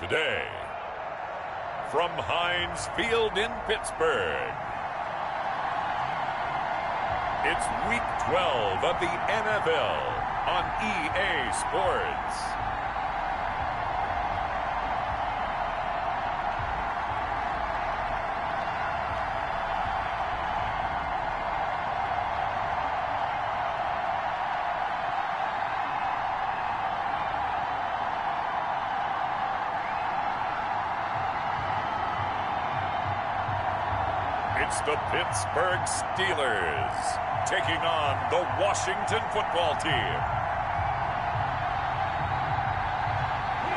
today, from Heinz Field in Pittsburgh, it's Week 12 of the NFL on EA Sports. It's the Pittsburgh Steelers taking on the Washington football team.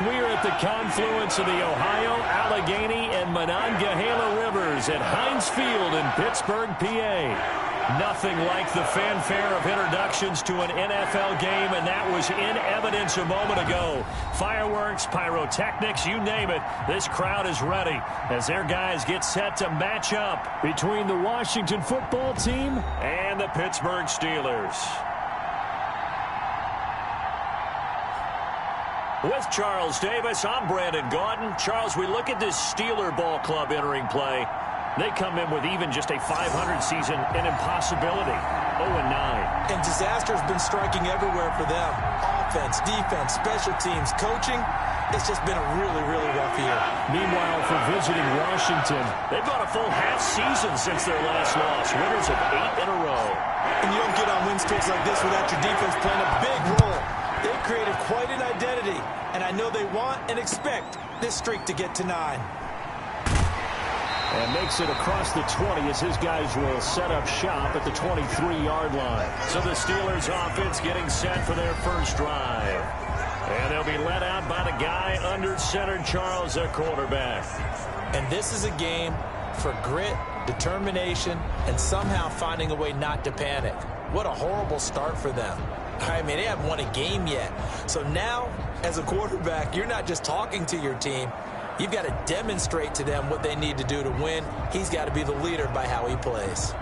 We are at the confluence of the Ohio, Allegheny, and Monongahela Rivers at Heinz Field in Pittsburgh, PA. Nothing like the fanfare of introductions to an NFL game, and that was in evidence a moment ago. Fireworks, pyrotechnics, you name it. This crowd is ready as their guys get set to match up between the Washington football team and the Pittsburgh Steelers. With Charles Davis, I'm Brandon Gaudin. Charles, we look at this Steeler ball club entering play. They come in with even just a 500 season, an impossibility. 0-9. And disaster's been striking everywhere for them. Offense, defense, special teams, coaching. It's just been a really, really rough year. Meanwhile, for visiting Washington, they've got a full half season since their last loss. Winners of 8 in a row. And you don't get on win streaks like this without your defense playing a big role. They've created quite an identity, and I know they want and expect this streak to get to 9. And makes it across the 20 as his guys will set up shop at the 23-yard line. So the Steelers offense getting set for their first drive. And they'll be let out by the guy under center, Charles, their quarterback. And this is a game for grit, determination, and somehow finding a way not to panic. What a horrible start for them. I mean, they haven't won a game yet. So now, as a quarterback, you're not just talking to your team. You've got to demonstrate to them what they need to do to win. He's got to be the leader by how he plays.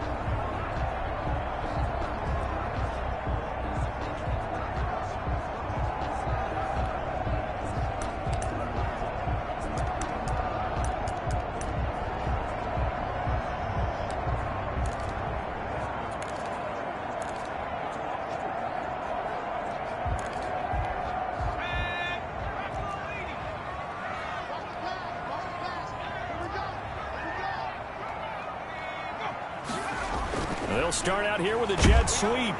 They'll start out here with a jet sweep.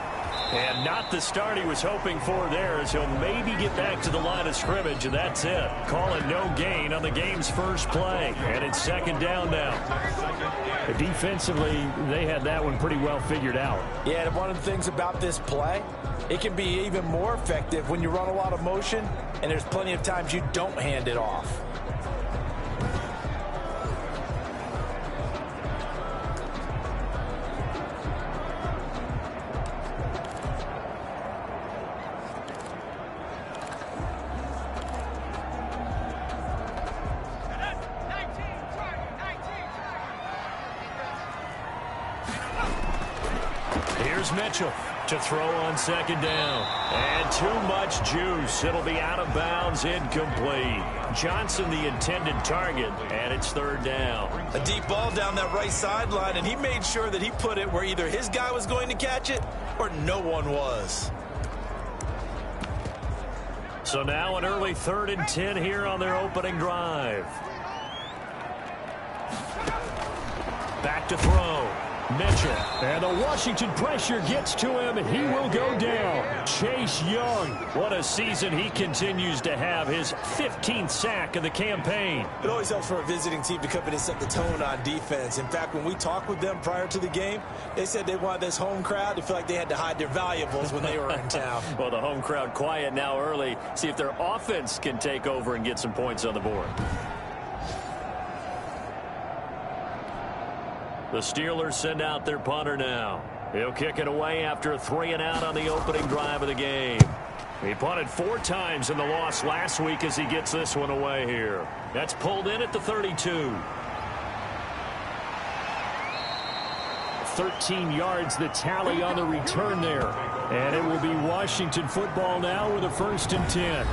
And not the start he was hoping for there, as he'll maybe get back to the line of scrimmage, and that's it. Calling no gain on the game's first play. And it's second down now. Defensively, they had that one pretty well figured out. Yeah, and one of the things about this play, it can be even more effective when you run a lot of motion, and there's plenty of times you don't hand it off. Mitchell to throw on second down. And too much juice. It'll be out of bounds, incomplete. Johnson the intended target, and it's third down. A deep ball down that right sideline, and he made sure that he put it where either his guy was going to catch it or no one was. So now an early 3rd and 10 here on their opening drive. Back to throw. Mitchell. And the Washington pressure gets to him, and he will go down. Chase Young. What a season he continues to have. His 15th sack of the campaign. It always helps for a visiting team to come in and set the tone on defense. In fact, when we talked with them prior to the game, they said they wanted this home crowd to feel like they had to hide their valuables when they were in town. Well, the home crowd quiet now early. See if their offense can take over and get some points on the board. The Steelers send out their punter now. He'll kick it away after a 3-and-out on the opening drive of the game. He punted 4 times in the loss last week as he gets this one away here. That's pulled in at the 32. 13 yards the tally on the return there. And it will be Washington football now with a 1st and 10.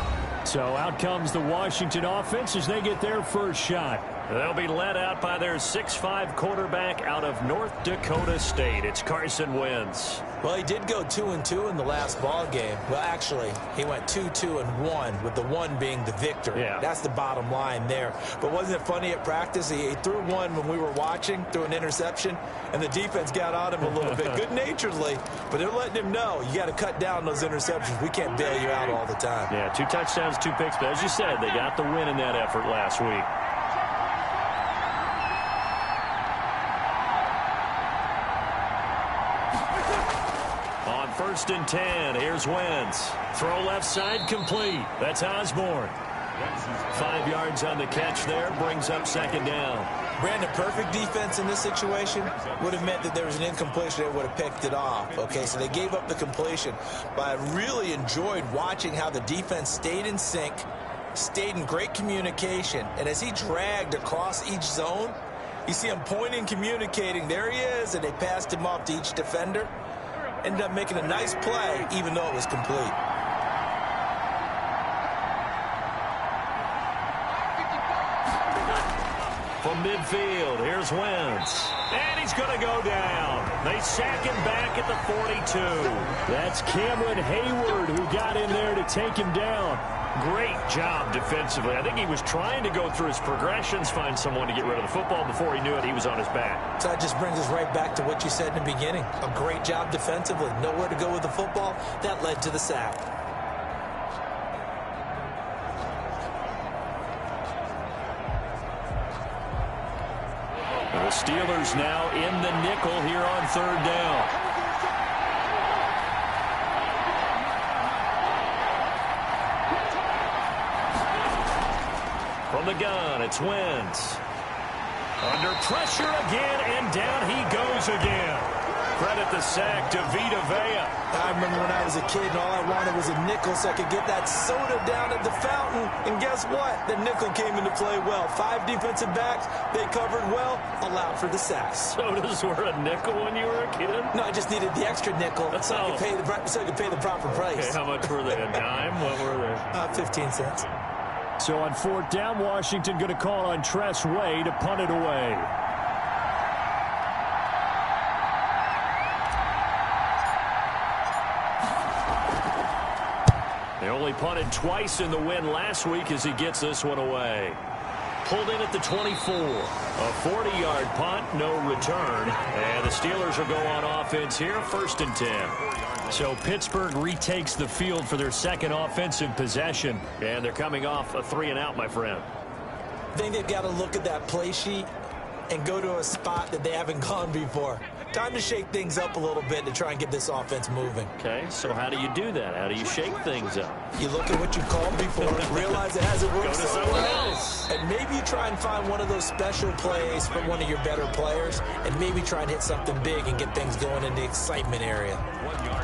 So out comes the Washington offense as they get their first shot. They'll be led out by their 6'5" quarterback out of North Dakota State. It's Carson Wentz. Well, he did go 2-2 in the last ball game. Well, actually, he went 2-2-1, with the 1 being the victory. Yeah. That's the bottom line there. But wasn't it funny at practice? He threw one when we were watching, threw an interception, and the defense got on him a little bit, good-naturedly. But they're letting him know, you got to cut down those interceptions. We can't bail you out all the time. Yeah, 2 touchdowns, 2 picks. But as you said, they got the win in that effort last week. First and 10. Here's Wentz. Throw left side complete. That's Osborne. 5 yards on the catch there. Brings up second down. Brandon, perfect defense in this situation would have meant that there was an incompletion. They would have picked it off. Okay, so they gave up the completion. But I really enjoyed watching how the defense stayed in sync, stayed in great communication. And as he dragged across each zone, you see him pointing, communicating. There he is, and they passed him off to each defender. Ended up making a nice play, even though it was complete. From midfield, here's Wentz. And he's going to go down. They sack him back at the 42. That's Cameron Hayward who got in there to take him down. Great job defensively. I think he was trying to go through his progressions, find someone to get rid of the football. Before he knew it, he was on his back. So that just brings us right back to what you said in the beginning. A great job defensively. Nowhere to go with the football. That led to the sack. The Steelers now in the nickel here on third down. From the gun, it's Wentz. Under pressure again, and down he goes again. Credit the sack to Vita Vea. I remember when I was a kid and all I wanted was a nickel so I could get that soda down at the fountain. And guess what? The nickel came into play well. 5 defensive backs, they covered well, allowed for the sacks. Sodas were a nickel when you were a kid? No, I just needed the extra nickel so I could pay the proper price. Okay, how much were they? A dime? What were they? 15 cents. So on fourth down, Washington going to call on Tress Way to punt it away. They only punted twice in the win last week as he gets this one away. Pulled in at the 24. A 40-yard punt, no return. And the Steelers will go on offense here, first and 10. So Pittsburgh retakes the field for their second offensive possession. And they're coming off a 3-and-out, my friend. I think they've got to look at that play sheet and go to a spot that they haven't gone before. Time to shake things up a little bit to try and get this offense moving. Okay, so how do you do that? How do you shake things up? You look at what you called before, realize it hasn't worked so well, else. and maybe you try and find one of those special plays from one of your better players, and maybe try and hit something big and get things going in the excitement area.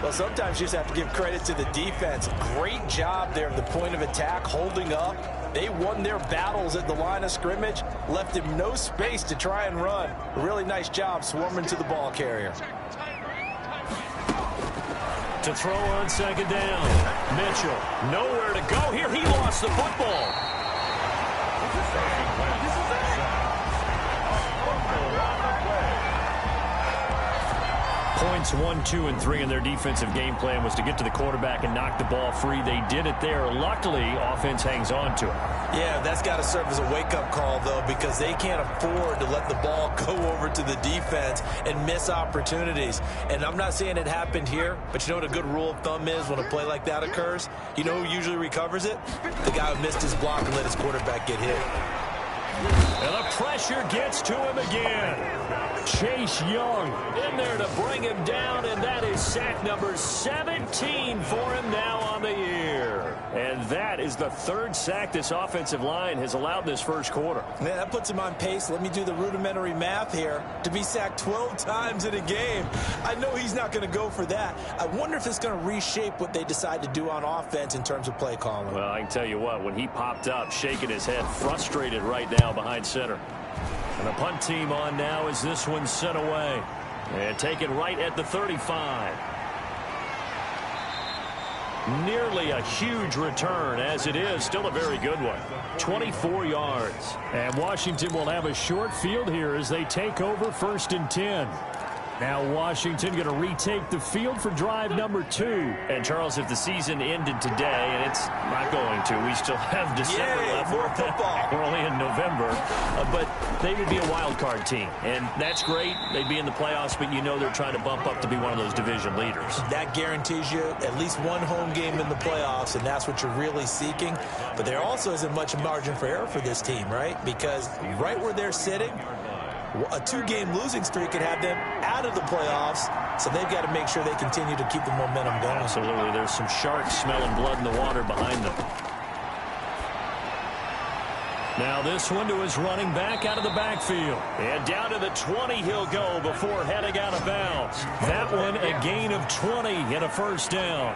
Well, sometimes you just have to give credit to the defense. Great job there at the point of attack, holding up. They won their battles at the line of scrimmage, left him no space to try and run. A really nice job swarming to the ball carrier. To throw on second down. Mitchell, nowhere to go here. He lost the football. Points 1, 2, and 3 in their defensive game plan was to get to the quarterback and knock the ball free. They did it there. Luckily, offense hangs on to it. Yeah, that's got to serve as a wake-up call, though, because they can't afford to let the ball go over to the defense and miss opportunities. And I'm not saying it happened here, but you know what a good rule of thumb is when a play like that occurs? You know who usually recovers it? The guy who missed his block and let his quarterback get hit. And the pressure gets to him again. Chase Young in there to bring him down, and that is sack number 17 for him now on the year. And that is the third sack this offensive line has allowed this first quarter. Man, that puts him on pace. Let me do the rudimentary math here. To be sacked 12 times in a game, I know he's not going to go for that. I wonder if it's going to reshape what they decide to do on offense in terms of play calling. Well, I can tell you what, when he popped up, shaking his head, frustrated right now behind center. And the punt team on now as this one's sent away. And taken right at the 35. Nearly a huge return, as it is still a very good one. 24 yards. And Washington will have a short field here as they take over 1st and 10. Now Washington going to retake the field for drive number 2. And Charles, if the season ended today, and it's not going to, we still have December left. More football. We're only in November, but they would be a wild card team, and that's great. They'd be in the playoffs, but you know they're trying to bump up to be one of those division leaders. That guarantees you at least one home game in the playoffs, and that's what you're really seeking. But there also isn't much margin for error for this team, right? Because right where they're sitting, a 2-game losing streak could have them out of the playoffs, so they've got to make sure they continue to keep the momentum going. Absolutely. There's some sharks smelling blood in the water behind them. Now this one to his running back out of the backfield. And down to the 20 he'll go before heading out of bounds. That one a gain of 20 and a 1st down.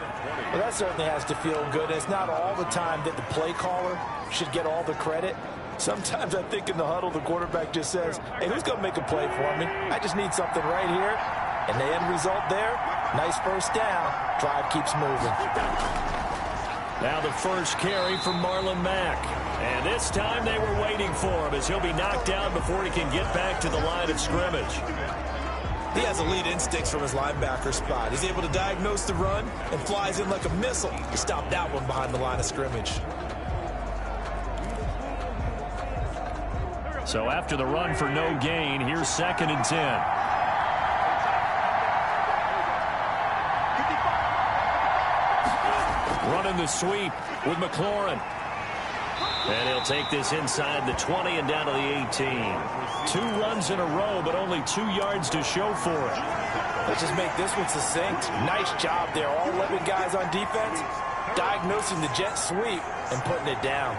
Well, that certainly has to feel good. It's not all the time that the play caller should get all the credit. Sometimes I think in the huddle, the quarterback just says, hey, who's going to make a play for me? I just need something right here. And the end result there, nice 1st down. Drive keeps moving. Now the first carry from Marlon Mack. And this time they were waiting for him as he'll be knocked down before he can get back to the line of scrimmage. He has elite instincts from his linebacker spot. He's able to diagnose the run and flies in like a missile to stop that one behind the line of scrimmage. So after the run for no gain, here's 2nd and 10. Running the sweep with McLaurin. And he'll take this inside the 20 and down to the 18. 2 runs in a row, but only 2 yards to show for it. Let's just make this one succinct. Nice job there. All 11 guys on defense diagnosing the jet sweep and putting it down.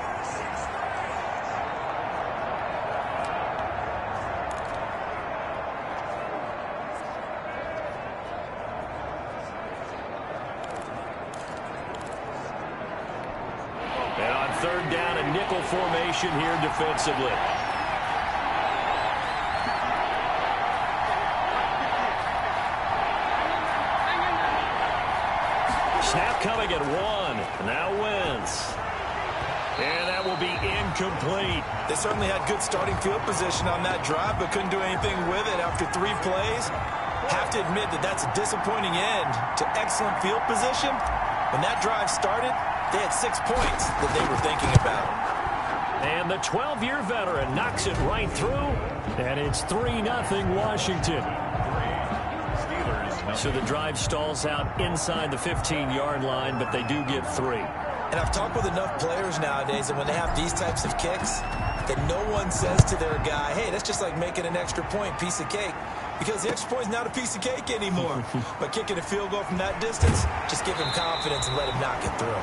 And on 3rd down, a nickel formation here defensively. Snap coming at 1. Now Wentz. And that will be incomplete. They certainly had good starting field position on that drive, but couldn't do anything with it after 3 plays. Have to admit that that's a disappointing end to excellent field position. When that drive started, they had 6 points that they were thinking about. And the 12-year veteran knocks it right through. And it's 3-0 Washington. So the drive stalls out inside the 15-yard line, but they do get 3. And I've talked with enough players nowadays that when they have these types of kicks, that no one says to their guy, hey, that's just like making an extra point, piece of cake. Because the extra point is not a piece of cake anymore. But kicking a field goal from that distance, just give him confidence and let him knock it through.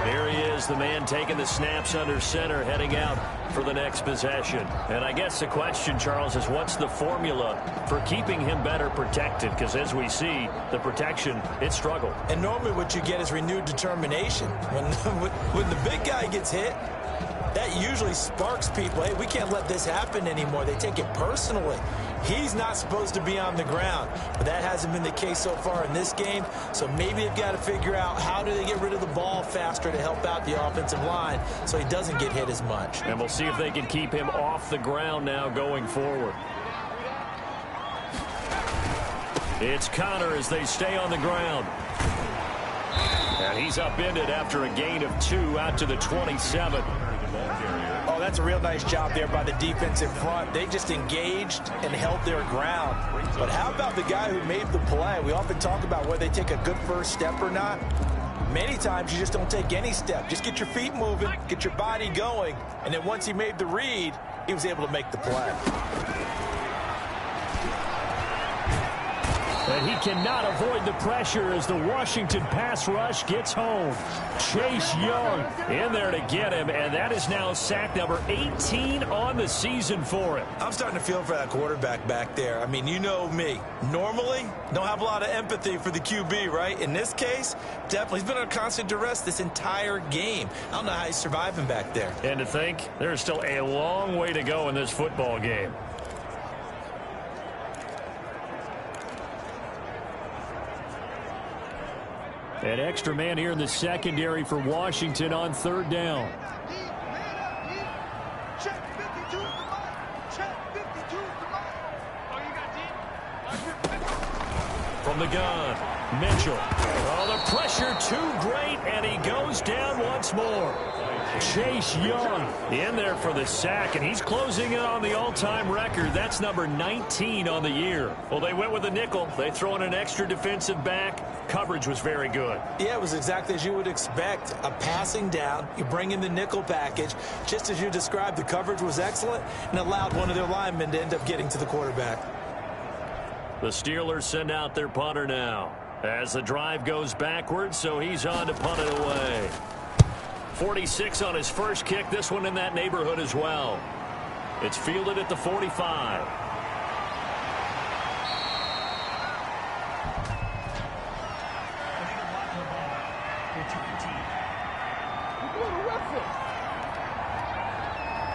Here he is, the man taking the snaps under center, heading out for the next possession. And I guess the question, Charles, is what's the formula for keeping him better protected? Because as we see, the protection, it struggled. And normally what you get is renewed determination. When the big guy gets hit, that usually sparks people. Hey, we can't let this happen anymore. They take it personally. He's not supposed to be on the ground, but that hasn't been the case so far in this game. So maybe they've got to figure out how do they get rid of the ball faster to help out the offensive line so he doesn't get hit as much. And we'll see if they can keep him off the ground now going forward. It's Connor as they stay on the ground. And he's upended after a gain of 2 out to the 27. Oh, that's a real nice job there by the defense in front. They just engaged and held their ground. But how about the guy who made the play? We often talk about whether they take a good first step or not. Many times you just don't take any step. Just get your feet moving, get your body going, and then once he made the read, he was able to make the play. And he cannot avoid the pressure as the Washington pass rush gets home. Chase Young in there to get him, and that is now sack number 18 on the season for him. I'm starting to feel for that quarterback back there. I mean, you know me. Normally, don't have a lot of empathy for the QB, right? In this case, definitely. He's been under constant duress this entire game. I don't know how he's surviving back there. And to think, there's still a long way to go in this football game. An extra man here in the secondary for Washington on third down. From the gun, Mitchell. Oh, the pressure too great, and he goes down once more. Chase Young in there for the sack, and he's closing in on the all-time record. That's number 19 on the year. Well, they went with a nickel. They throw in an extra defensive back. Coverage was very good. Yeah, it was exactly as you would expect. A passing down, you bring in the nickel package. Just as you described, the coverage was excellent and allowed one of their linemen to end up getting to the quarterback. The Steelers send out their punter now as the drive goes backwards, so he's on to punt it away. 46 on his first kick, this one in that neighborhood as well. It's fielded at the 45.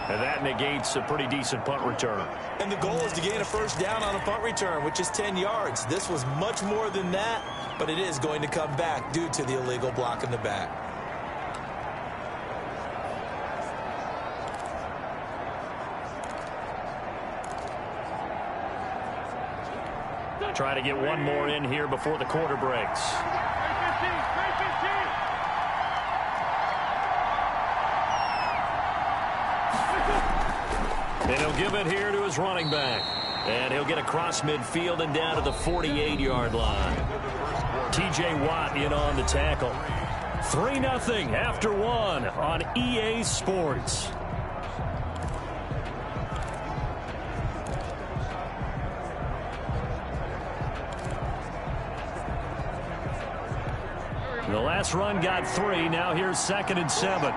And that negates a pretty decent punt return. And the goal is to gain a first down on a punt return, which is 10 yards. This was much more than that, but it is going to come back due to the illegal block in the back. Try to get one more in here before the quarter breaks. And he'll give it here to his running back. And he'll get across midfield and down to the 48-yard line. T.J. Watt in on the tackle. 3-0 after one on EA Sports. The last run got 3. Now here's 2nd and 7.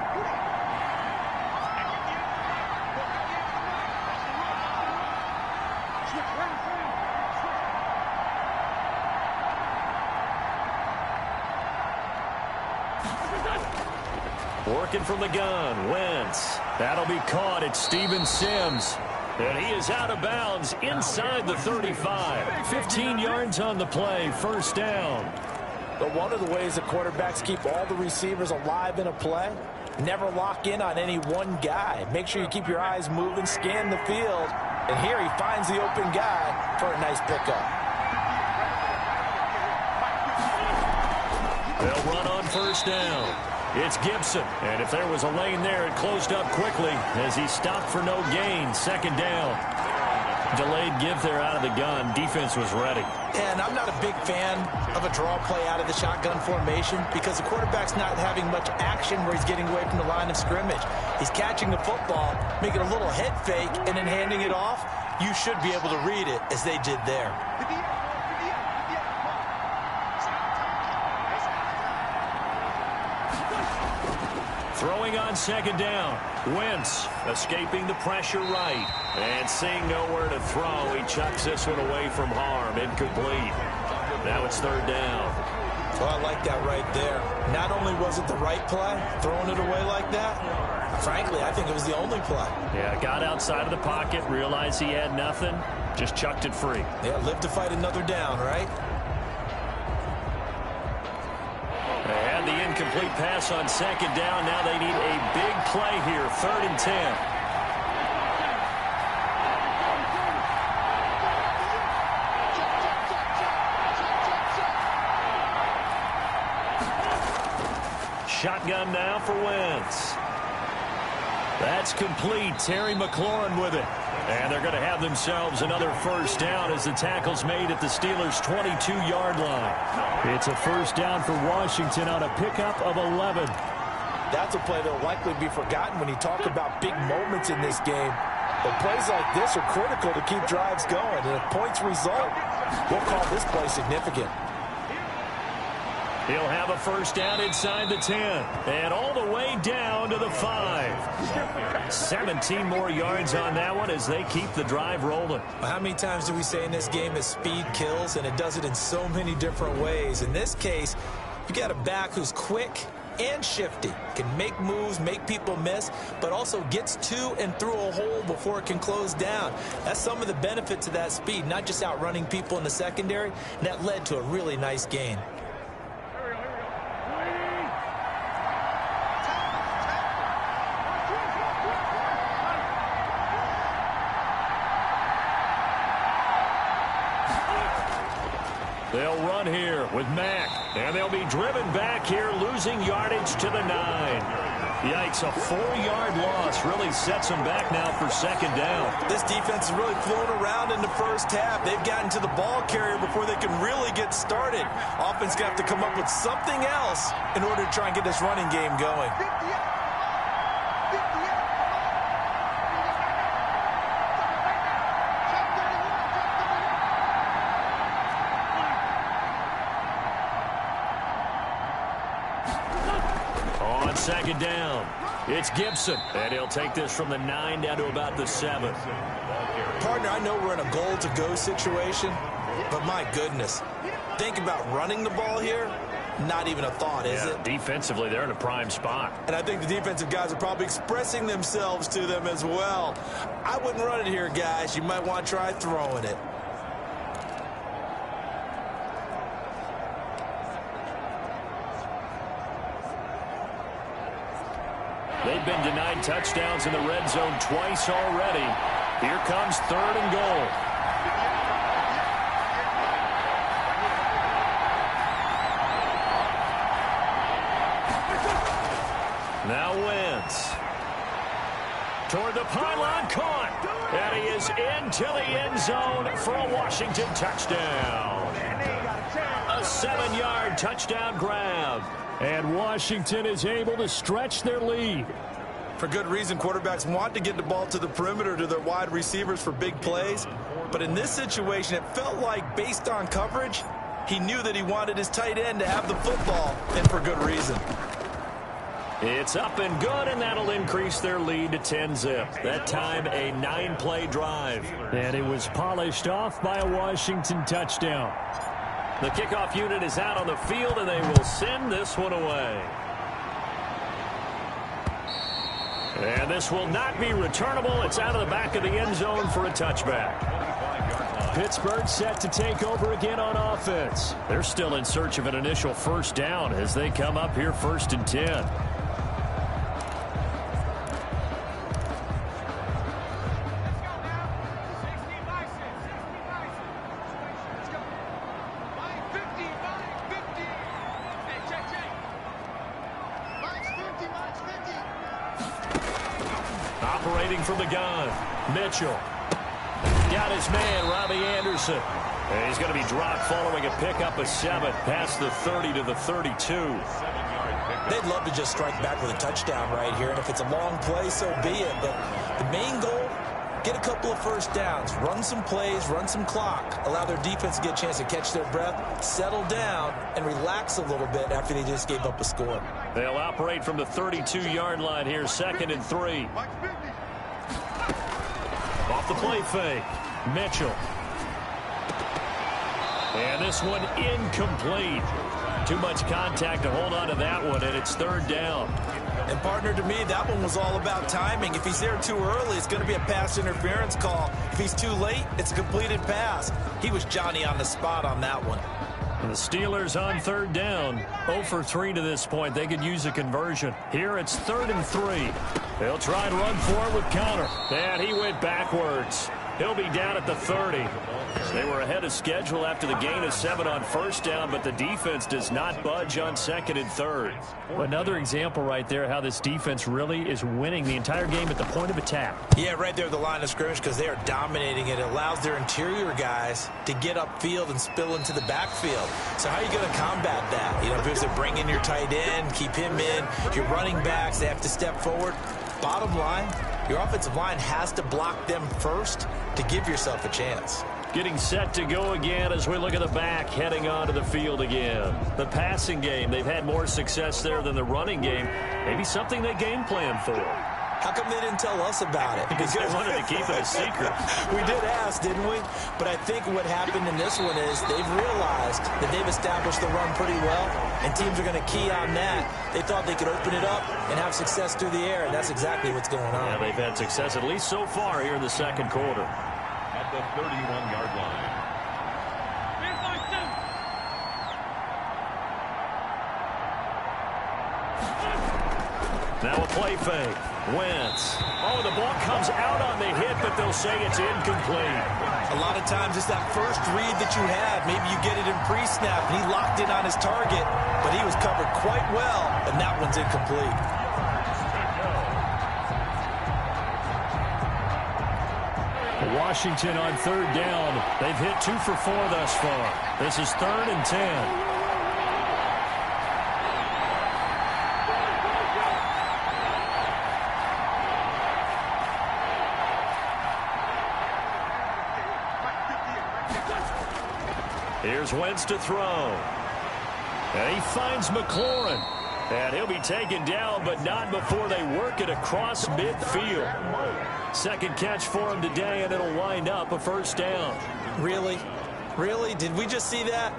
Working from the gun, Wentz. That'll be caught at Steven Sims. And he is out of bounds inside the 35. 15 yards on the play, first down. But one of the ways the quarterbacks keep all the receivers alive in a play, never lock in on any one guy. Make sure you keep your eyes moving, scan the field. And here he finds the open guy for a nice pickup. They'll run on first down. It's Gibson, and if there was a lane there, it closed up quickly as he stopped for no gain. Second down. Delayed give there out of the gun. Defense was ready. And I'm not a big fan of a draw play out of the shotgun formation because the quarterback's not having much action where he's getting away from the line of scrimmage. He's catching the football, making a little head fake, and then handing it off. You should be able to read it as they did there. Throwing on second down. Wentz escaping the pressure right. And seeing nowhere to throw, he chucks this one away from harm. Incomplete. Now it's third down. Oh, I like that right there. Not only was it the right play, throwing it away like that, frankly, I think it was the only play. Yeah, got outside of the pocket, realized he had nothing, just chucked it free. Yeah, live to fight another down, right? They had the incomplete pass on second down. Now they need a big play here. 3rd and 10. Shotgun now for Wentz. That's complete. Terry McLaurin with it. And they're going to have themselves another first down as the tackle's made at the Steelers' 22-yard line. It's a first down for Washington on a pickup of 11. That's a play that will likely be forgotten when you talk about big moments in this game. But plays like this are critical to keep drives going. And if points result, we'll call this play significant. He'll have a first down inside the 10. And all the way down to the 5. 17 more yards on that one as they keep the drive rolling. How many times do we say in this game that speed kills? And it does it in so many different ways. In this case, you got a back who's quick and shifty. Can make moves, make people miss, but also gets to and through a hole before it can close down. That's some of the benefits of that speed, not just outrunning people in the secondary. And that led to a really nice gain. They'll run here with Mack, and they'll be driven back here, losing yardage to the 9. Yikes, a 4-yard loss really sets them back now for second down. This defense is really flown around in the first half. They've gotten to the ball carrier before they can really get started. Offense going to have to come up with something else in order to try and get this running game going. On second down, it's Gibson, and he'll take this from the 9 down to about the 7. Partner, I know we're in a goal-to-go situation, but my goodness, think about running the ball here. Not even a thought, is it? Defensively, they're in a prime spot. And I think the defensive guys are probably expressing themselves to them as well. I wouldn't run it here, guys. You might want to try throwing it. They've been denied touchdowns in the red zone twice already. Here comes 3rd and goal. Now Wentz. Toward the pylon, caught. And he is into the end zone for a Washington touchdown. A 7-yard touchdown grab. And Washington is able to stretch their lead. For good reason, quarterbacks want to get the ball to the perimeter to their wide receivers for big plays. But in this situation, it felt like, based on coverage, he knew that he wanted his tight end to have the football, and for good reason. It's up and good, and that'll increase their lead to 10-zip. That time, a 9-play drive. And it was polished off by a Washington touchdown. The kickoff unit is out on the field, and they will send this one away. And this will not be returnable. It's out of the back of the end zone for a touchback. Pittsburgh set to take over again on offense. They're still in search of an initial first down as they come up here 1st and 10. Operating from the gun, Mitchell. Got his man, Robbie Anderson. And he's going to be dropped following a pickup of 7 past the 30 to the 32. They'd love to just strike back with a touchdown right here, and if it's a long play, so be it. But the main goal, get a couple of first downs, run some plays, run some clock, allow their defense to get a chance to catch their breath, settle down, and relax a little bit after they just gave up a score. They'll operate from the 32-yard line here, 2nd and 3. Off the play fake, Mitchell. And this one incomplete. Too much contact to hold on to that one, and it's 3rd down. And partner, to me, that one was all about timing. If he's there too early, it's going to be a pass interference call. If he's too late, it's a completed pass. He was Johnny on the spot on that one. The Steelers on 3rd down. 0 for 3 to this point. They could use a conversion. Here it's 3rd and 3. They'll try and run for it with Connor. And he went backwards. He'll be down at the 30. They were ahead of schedule after the gain of 7 on 1st down, but the defense does not budge on 2nd and 3rd. Another example right there how this defense really is winning the entire game at the point of attack. Yeah, right there at the line of scrimmage, because they are dominating it. It allows their interior guys to get upfield and spill into the backfield. So how are you going to combat that? You know, if you're to bring in your tight end, keep him in, your running backs, they have to step forward. Bottom line, your offensive line has to block them first to give yourself a chance. Getting set to go again as we look at the back heading onto the field again. The passing game, they've had more success there than the running game. Maybe something they game plan for. How come they didn't tell us about it? Because they wanted to keep it a secret. We did ask, didn't we? But I think what happened in this one is they've realized that they've established the run pretty well, and teams are going to key on that. They thought they could open it up and have success through the air, and that's exactly what's going on. Yeah, they've had success at least so far here in the 2nd quarter. At the 31-yard line. Now a play fake. Wentz. Oh, the ball comes out on the hit, but they'll say it's incomplete. A lot of times it's that first read that you have. Maybe you get it in pre-snap, and he locked in on his target, but he was covered quite well, and that one's incomplete. Washington on third down. They've hit 2 for 4 thus far. This is 3rd and 10. Here's Wentz to throw. And he finds McLaurin. And he'll be taken down, but not before they work it across midfield. Second catch for him today, and it'll wind up a first down. Really? Really? Did we just see that?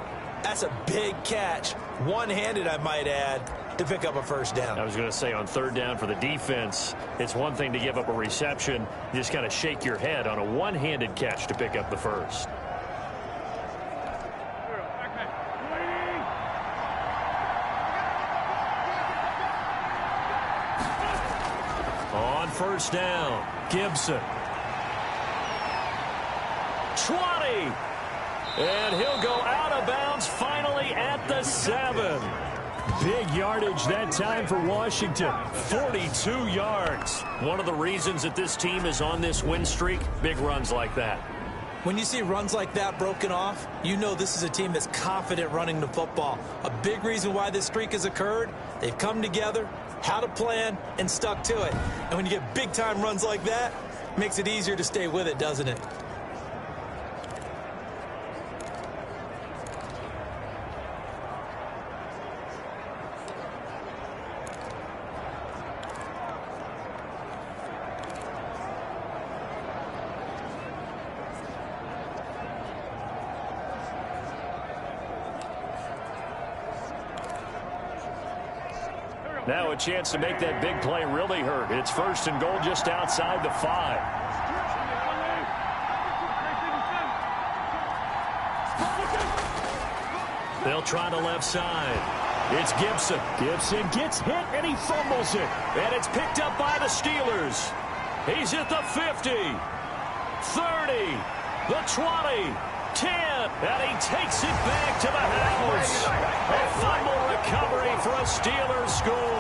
That's a big catch. One-handed, I might add, to pick up a first down. I was going to say on third down for the defense, it's one thing to give up a reception. You just kind of shake your head on a one-handed catch to pick up the first. On first down, Gibson. 20. And he'll go out of bounds finally at the 7. Big yardage that time for Washington. 42 yards. One of the reasons that this team is on this win streak, big runs like that. When you see runs like that broken off, you know this is a team that's confident running the football. A big reason why this streak has occurred, they've come together, had a plan, and stuck to it. And when you get big-time runs like that, it makes it easier to stay with it, doesn't it? Now a chance to make that big play really hurt. It's first and goal just outside the 5. They'll try the left side. It's Gibson. Gibson gets hit and he fumbles it. And it's picked up by the Steelers. He's at the 50, 30, the 20, 10, and he takes it back to the house. A fumble recovery for a Steelers score.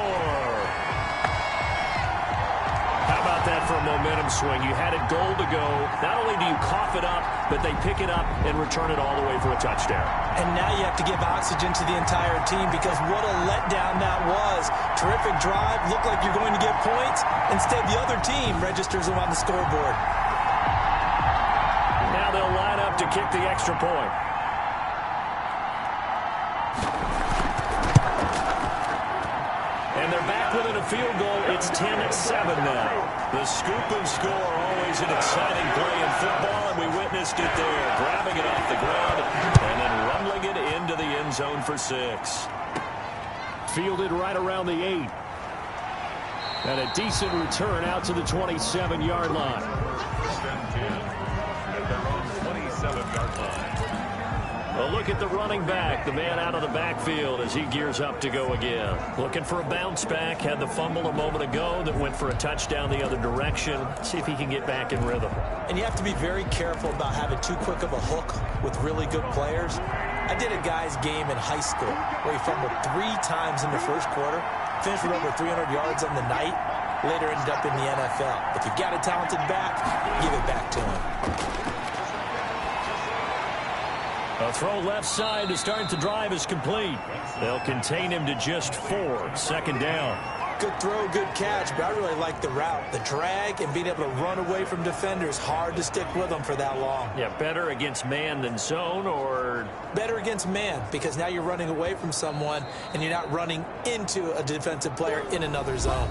How about that for a momentum swing? You had it goal to go. Not only do you cough it up, but they pick it up and return it all the way for a touchdown. And now you have to give oxygen to the entire team because what a letdown that was. Terrific drive. Looked like you're going to get points. Instead, the other team registers them on the scoreboard. Now they'll line up to kick the extra point. And they're back within a field goal. It's 10-7 now. The scoop and score, always an exciting play in football, and we witnessed it there. Grabbing it off the ground and then rumbling it into the end zone for 6. Fielded right around the 8. And a decent return out to the 27-yard line. At their own 27-yard line. A look at the running back, the man out of the backfield as he gears up to go again. Looking for a bounce back, had the fumble a moment ago that went for a touchdown the other direction. See if he can get back in rhythm. And you have to be very careful about having too quick of a hook with really good players. I did a guy's game in high school where he fumbled 3 times in the first quarter, finished with over 300 yards on the night, later ended up in the NFL. If you've got a talented back, give it back to him. A throw left side to start the drive is complete. They'll contain him to just 4. Second down. Good throw, good catch, but I really like the route. The drag and being able to run away from defenders, hard to stick with them for that long. Yeah, better against man than zone, or? Better against man, because now you're running away from someone and you're not running into a defensive player in another zone.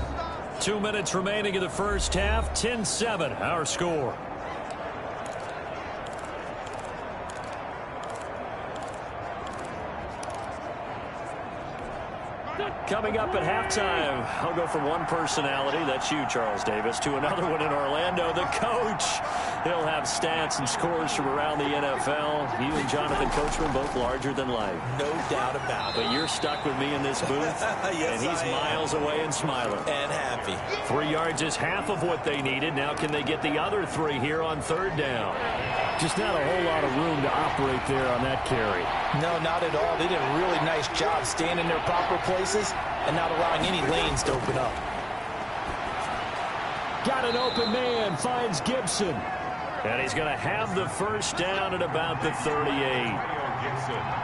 2 minutes remaining in the first half. 10-7, our score. Coming up at halftime, I'll go from one personality, that's you, Charles Davis, to another one in Orlando, the coach. He'll have stats and scores from around the NFL. You and Jonathan Coachman, both larger than life. No doubt about it. But you're stuck with me in this booth, yes, and he's miles away and smiling. And happy. 3 yards is half of what they needed. Now can they get the other 3 here on third down? Just not a whole lot of room to operate there on that carry. No, not at all. They did a really nice job staying in their proper places and not allowing any lanes to open up. Got an open man, finds Gibson. And he's going to have the first down at about the 38.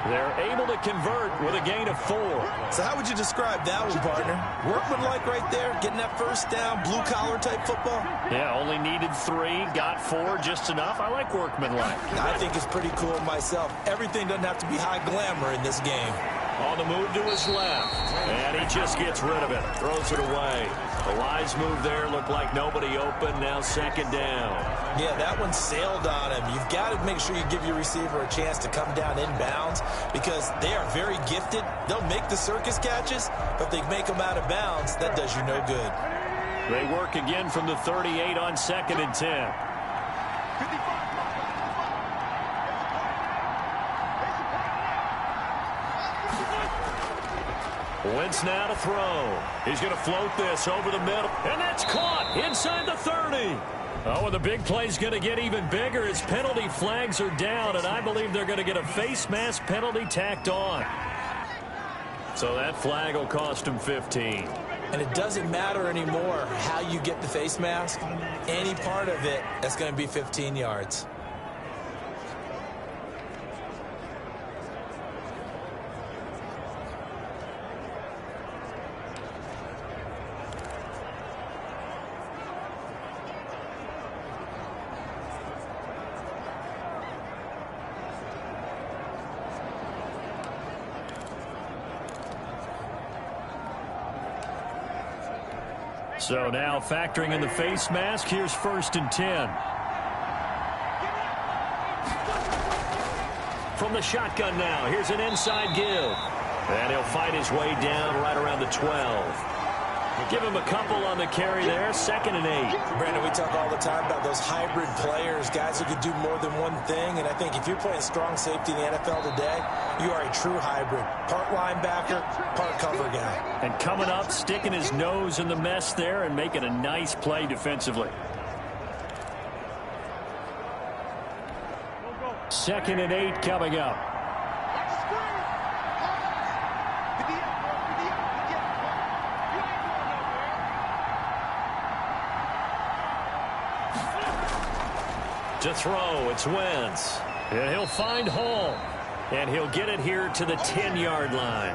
They're able to convert with a gain of 4. So how would you describe that one, partner? Workmanlike right there, getting that first down, blue-collar type football? Yeah, only needed 3, got 4, just enough. I like workmanlike. I think it's pretty cool myself. Everything doesn't have to be high glamour in this game. On the move to his left, and he just gets rid of it, throws it away. The wise move there, looked like nobody open, now second down. Yeah, that one sailed on him. You've got to make sure you give your receiver a chance to come down inbounds because they are very gifted. They'll make the circus catches, but if they make them out of bounds, that does you no good. They work again from the 38 on 2nd and 10. Wentz now to throw. He's going to float this over the middle. And that's caught inside the 30. Oh, and the big play's going to get even bigger as penalty flags are down, and I believe they're going to get a face mask penalty tacked on. So that flag will cost him 15. And it doesn't matter anymore how you get the face mask. Any part of it, that's going to be 15 yards. So now factoring in the face mask, here's 1st and 10. From the shotgun now, here's an inside give. And he'll fight his way down right around the 12. Give him a couple on the carry there, 2nd and 8. Brandon, we talk all the time about those hybrid players, guys who can do more than one thing. And I think if you're playing strong safety in the NFL today, you are a true hybrid. Part linebacker, part cover guy. And coming up, sticking his nose in the mess there and making a nice play defensively. 2nd and 8 coming up. To throw, it's Wentz. And he'll find Hall. And he'll get it here to the 10-yard line.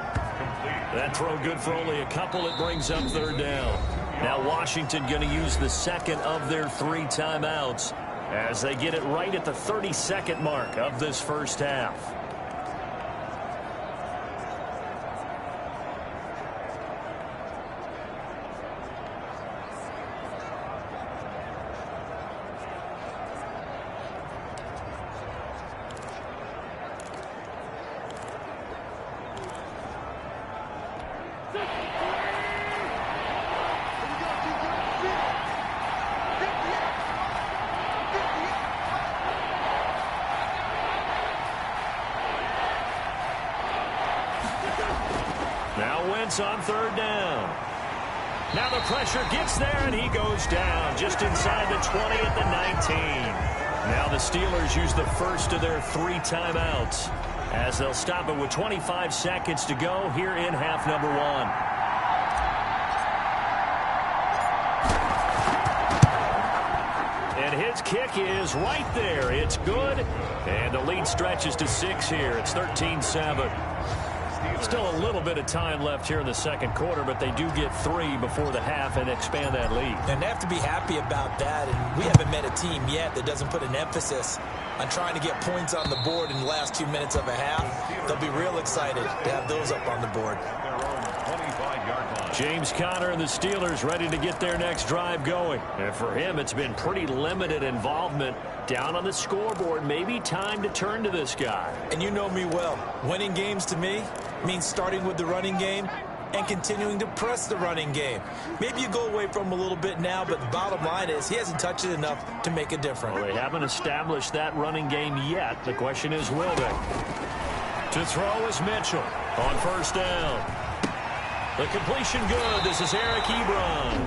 That throw good for only a couple. It brings up 3rd down. Now Washington going to use the 2nd of their 3 timeouts as they get it right at the 32nd mark of this first half. On 3rd down. Now the pressure gets there, and he goes down just inside the 20 at the 19. Now the Steelers use the first of their 3 timeouts as they'll stop it with 25 seconds to go here in half number 1. And his kick is right there. It's good, and the lead stretches to 6 here. It's 13-7. Still a little bit of time left here in the 2nd quarter, but they do get 3 before the half and expand that lead. And they have to be happy about that. And we haven't met a team yet that doesn't put an emphasis on trying to get points on the board in the last 2 minutes of a half. They'll be real excited to have those up on the board. James Conner and the Steelers ready to get their next drive going. And for him, it's been pretty limited involvement down on the scoreboard. Maybe time to turn to this guy. And you know me well. Winning games to me means starting with the running game and continuing to press the running game. Maybe you go away from him a little bit now, but the bottom line is he hasn't touched it enough to make a difference. Well, they haven't established that running game yet. The question is, will they? To throw is Mitchell on 1st down. The completion good. This is Eric Ebron.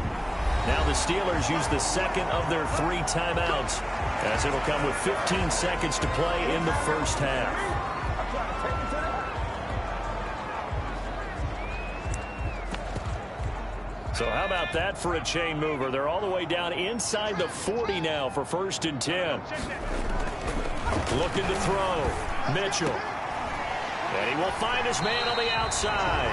Now the Steelers use the 2nd of their 3 timeouts as it'll come with 15 seconds to play in the first half. So how about that for a chain mover? They're all the way down inside the 40 now for 1st and 10. Looking to throw. Mitchell. And he will find his man on the outside.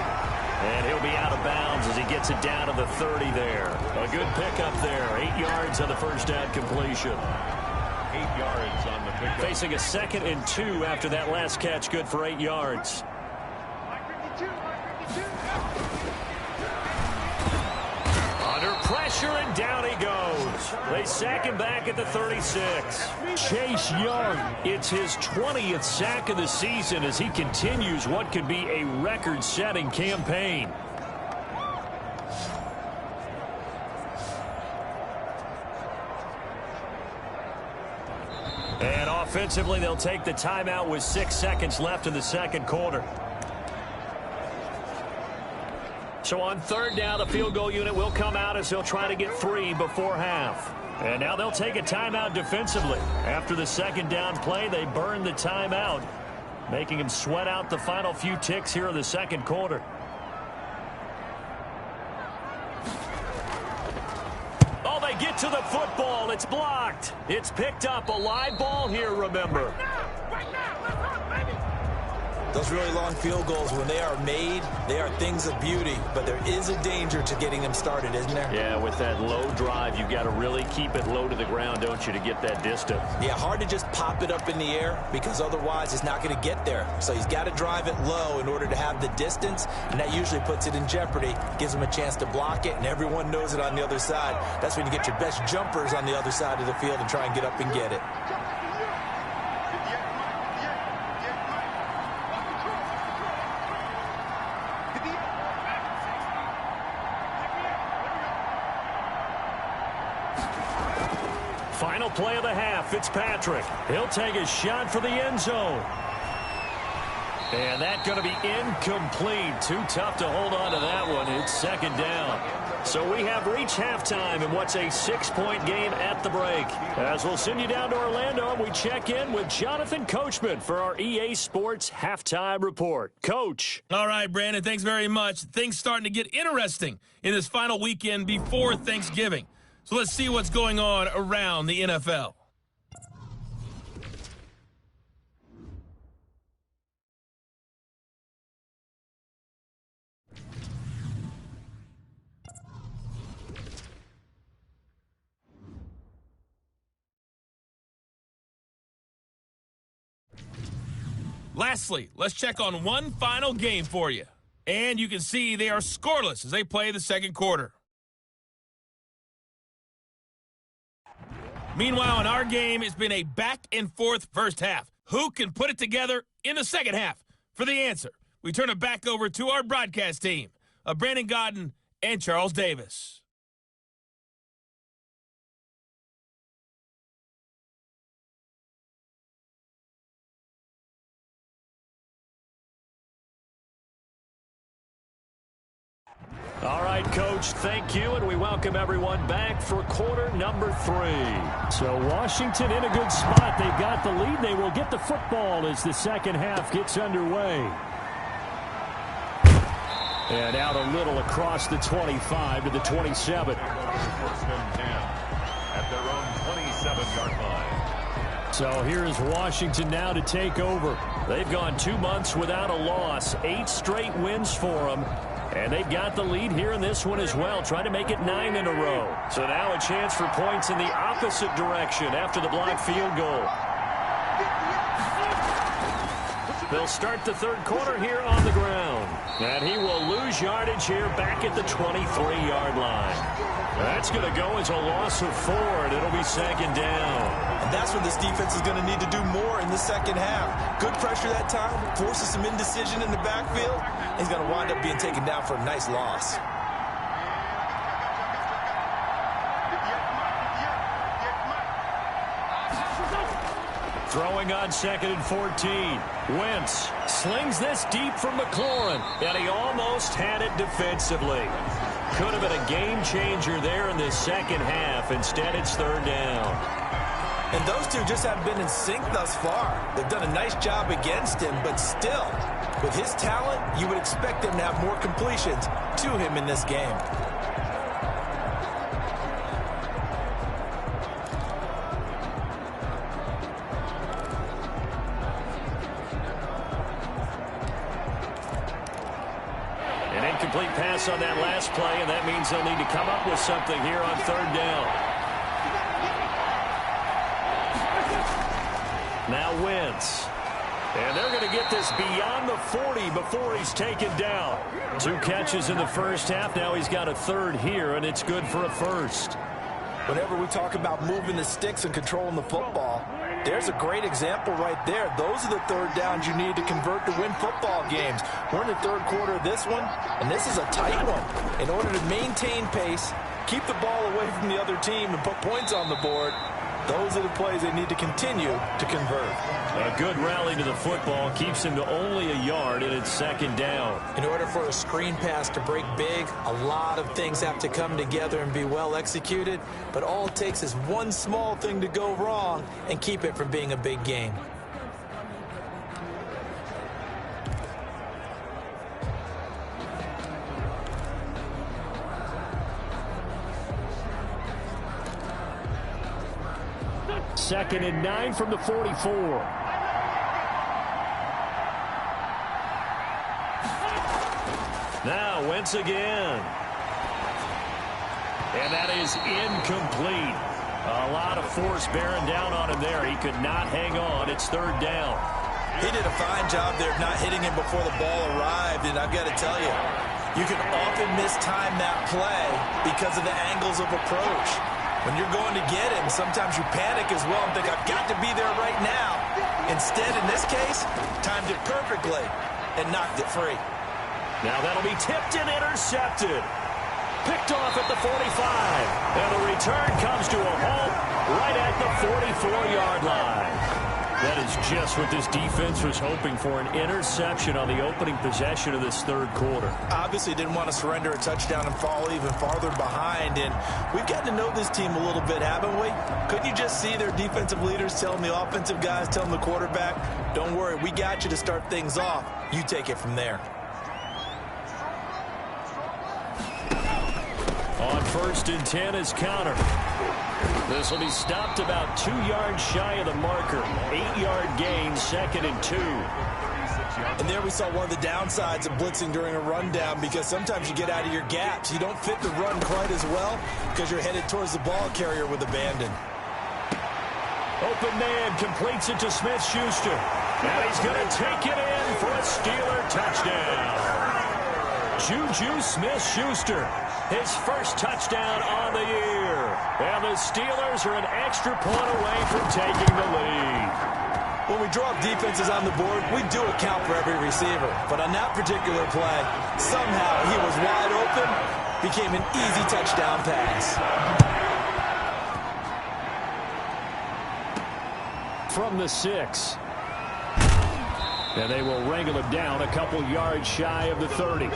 And he'll be out of bounds as he gets it down to the 30 there. A good pickup there. 8 yards on the first down completion. 8 yards on the pickup. Facing a 2nd and 2 after that last catch. Good for 8 yards. Under pressure, and down he goes. They sack him back at the 36. Chase Young, it's his 20th sack of the season as he continues what could be a record-setting campaign. And offensively, they'll take the timeout with 6 seconds left in the second quarter. So on 3rd down, the field goal unit will come out as he'll try to get 3 before half. And now they'll take a timeout defensively. After the 2nd down play, they burn the timeout, making him sweat out the final few ticks here in the second quarter. Oh, they get to the football. It's blocked. It's picked up. A live ball here, remember. Those really long field goals, when they are made, they are things of beauty. But there is a danger to getting them started, isn't there? Yeah, with that low drive, you've got to really keep it low to the ground, don't you, to get that distance. Yeah, hard to just pop it up in the air because otherwise it's not going to get there. So he's got to drive it low in order to have the distance, and that usually puts it in jeopardy, gives him a chance to block it, and everyone knows it on the other side. That's when you get your best jumpers on the other side of the field and try and get up and get it. Final play of the half, Fitzpatrick. He'll take a shot for the end zone. And that's going to be incomplete. Too tough to hold on to that one. It's 2nd down. So we have reached halftime in what's a 6-point game at the break. As we'll send you down to Orlando, we check in with Jonathan Coachman for our EA Sports Halftime Report. Coach. All right, Brandon, thanks very much. Things starting to get interesting in this final weekend before Thanksgiving. So let's see what's going on around the NFL. Lastly, let's check on one final game for you. And you can see they are scoreless as they play the second quarter. Meanwhile, in our game, it's been a back-and-forth first half. Who can put it together in the second half? For the answer, we turn it back over to our broadcast team of Brandon Godden and Charles Davis. All right, Coach, thank you, and we welcome everyone back for quarter number 3. So Washington in a good spot. They've got the lead. They will get the football as the second half gets underway. And out a little across the 25 to the 27. 1st and 10 at their own 27-yard line. So here's Washington now to take over. They've gone 2 months without a loss. 8 straight wins for them. And they've got the lead here in this one as well, trying to make it 9 in a row. So now a chance for points in the opposite direction after the blocked field goal. They'll start the third quarter here on the ground. And he will lose yardage here back at the 23-yard line. That's going to go as a loss of 4, and it'll be 2nd down. And that's what this defense is going to need to do more in the second half. Good pressure that time, forces some indecision in the backfield. He's going to wind up being taken down for a nice loss. Throwing on 2nd and 14. Wentz slings this deep from McLaurin, and he almost had it defensively. Could have been a game changer there in the second half. Instead, it's 3rd down. And those two just haven't been in sync thus far. They've done a nice job against him, but still, with his talent, you would expect him to have more completions to him in this game. An incomplete pass on that last play, and that means they'll need to come up with something here on third down. Now Wentz. And they're going to get this beyond the 40 before he's taken down. 2 catches in the first half. Now he's got a third here, and it's good for a first. Whenever we talk about moving the sticks and controlling the football, there's a great example right there. Those are the third downs you need to convert to win football games. We're in the third quarter of this one, and this is a tight one. In order to maintain pace, keep the ball away from the other team, and put points on the board, those are the plays they need to continue to convert. A good rally to the football keeps him to only a yard, and it's second down. In order for a screen pass to break big, a lot of things have to come together and be well executed, but all it takes is one small thing to go wrong and keep it from being a big game. Second and 9 from the 44. Now Wentz again. And that is incomplete. A lot of force bearing down on him there. He could not hang on. It's third down. He did a fine job there of not hitting him before the ball arrived, and I've got to tell you, you can often mistime that play because of the angles of approach. When you're going to get him, sometimes you panic as well and think, I've got to be there right now. Instead, in this case, timed it perfectly and knocked it free. Now that'll be tipped and intercepted. Picked off at the 45. And the return comes to a halt right at the 44-yard line. That is just what this defense was hoping for, an interception on the opening possession of this third quarter. Obviously didn't want to surrender a touchdown and fall even farther behind, and we've gotten to know this team a little bit, haven't we? Couldn't you just see their defensive leaders telling the offensive guys, telling the quarterback, don't worry, we got you to start things off. You take it from there. On first and 10 is Connor. This will be stopped about 2 yards shy of the marker. 8-yard gain, second and 2. And there we saw one of the downsides of blitzing during a rundown, because sometimes you get out of your gaps. You don't fit the run quite as well because you're headed towards the ball carrier with abandon. Open man completes it to Smith-Schuster. And he's going to take it in for a Steeler touchdown. Juju Smith-Schuster, his first touchdown on the year. And the Steelers are an extra point away from taking the lead. When we draw up defenses on the board, we do account for every receiver. But on that particular play, somehow he was wide open, became an easy touchdown pass. From the 6. And they will wrangle him down a couple yards shy of the 30.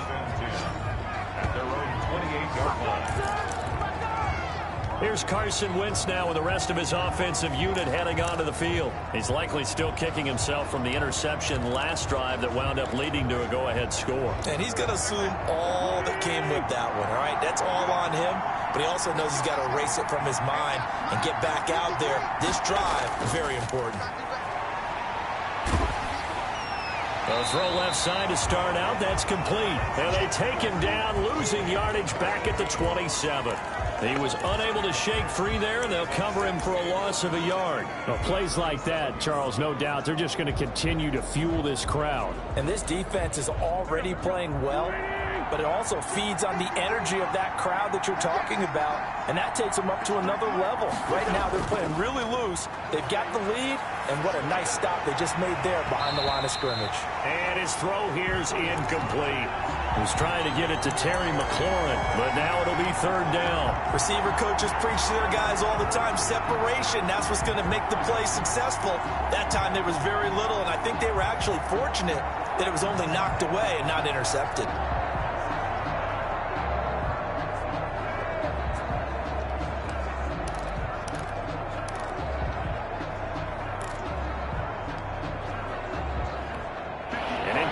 Here's Carson Wentz now with the rest of his offensive unit heading onto the field. He's likely still kicking himself from the interception last drive that wound up leading to a go-ahead score. And he's going to assume all that came with that one, all right? That's all on him, but he also knows he's got to erase it from his mind and get back out there. This drive, very important. A throw left side to start out. That's complete. And they take him down, losing yardage back at the 27. He was unable to shake free there, and they'll cover him for a loss of a yard. Well, plays like that, Charles, no doubt, they're just going to continue to fuel this crowd. And this defense is already playing well, but it also feeds on the energy of that crowd that you're talking about, and that takes them up to another level. Right now, they're playing really loose. They've got the lead, and what a nice stop they just made there behind the line of scrimmage. And his throw here's incomplete. He was trying to get it to Terry McLaurin, but now it'll be third down. Receiver coaches preach to their guys all the time, separation. That's what's going to make the play successful. That time there was very little, and I think they were actually fortunate that it was only knocked away and not intercepted.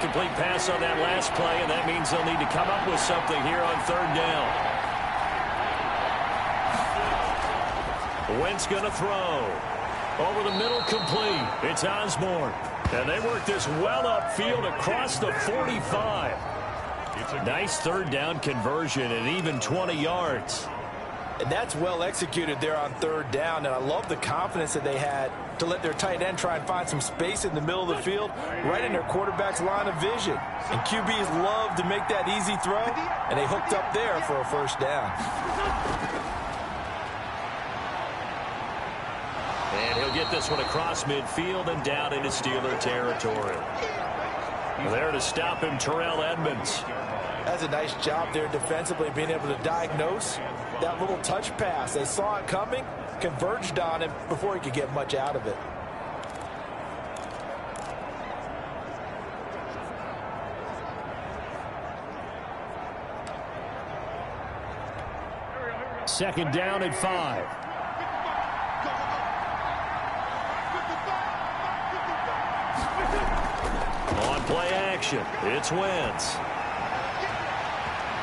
incomplete pass on that last play, and that means they'll need to come up with something here on third down. Wentz going to throw. Over the middle, complete. It's Osborne. And they work this well upfield across the 45. Nice third down conversion and even 20 yards. And that's well executed there on third down. And I love the confidence that they had to let their tight end try and find some space in the middle of the field, right in their quarterback's line of vision. And QBs love to make that easy throw, and they hooked up there for a first down. And he'll get this one across midfield and down into Steeler territory. There to stop him, Terrell Edmonds. That's a nice job there defensively, being able to diagnose that little touch pass. They saw it coming, converged on him before he could get much out of it. Second down at 5. On play action, it's Wentz.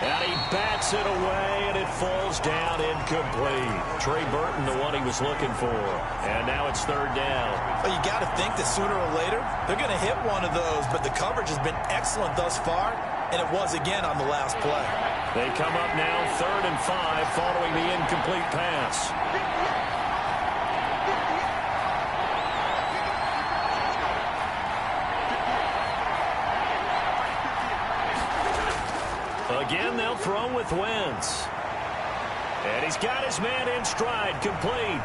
And he bats it away, and it falls down incomplete. Trey Burton, the one he was looking for. And now it's third down. Well, you got to think that sooner or later, they're going to hit one of those, but the coverage has been excellent thus far, and it was again on the last play. They come up now, 3rd and 5, following the incomplete pass. Again, they'll throw with Wentz. And he's got his man in stride, complete.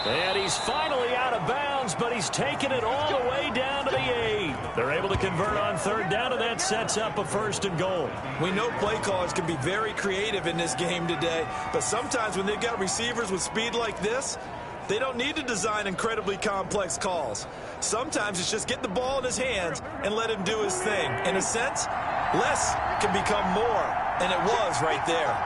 And he's finally out of bounds, but he's taken it all the way down to the 8. They're able to convert on third down, and that sets up a 1st and goal. We know play callers can be very creative in this game today, but sometimes when they've got receivers with speed like this, they don't need to design incredibly complex calls. Sometimes it's just get the ball in his hands and let him do his thing. In a sense, less can become more, and it was right there.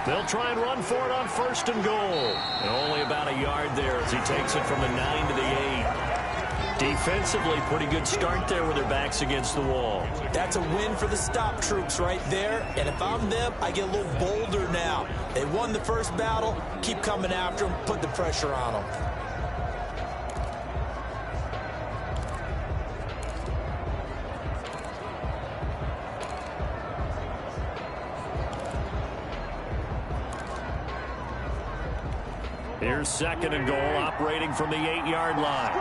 They'll try and run for it on 1st and goal. And only about a yard there as he takes it from the 9 to the 8. Defensively, pretty good start there with their backs against the wall. That's a win for the stop troops right there. And if I'm them, I get a little bolder now. They won the first battle. Keep coming after them. Put the pressure on them. Here's 2nd and goal, operating from the 8-yard line.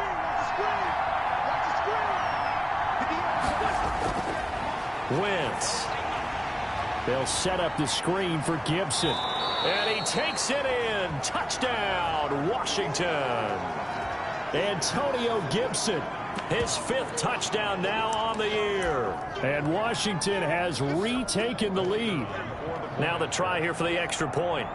Wentz. They'll set up the screen for Gibson. And he takes it in. Touchdown, Washington. Antonio Gibson, his 5th touchdown now on the year. And Washington has retaken the lead. Now the try here for the extra point.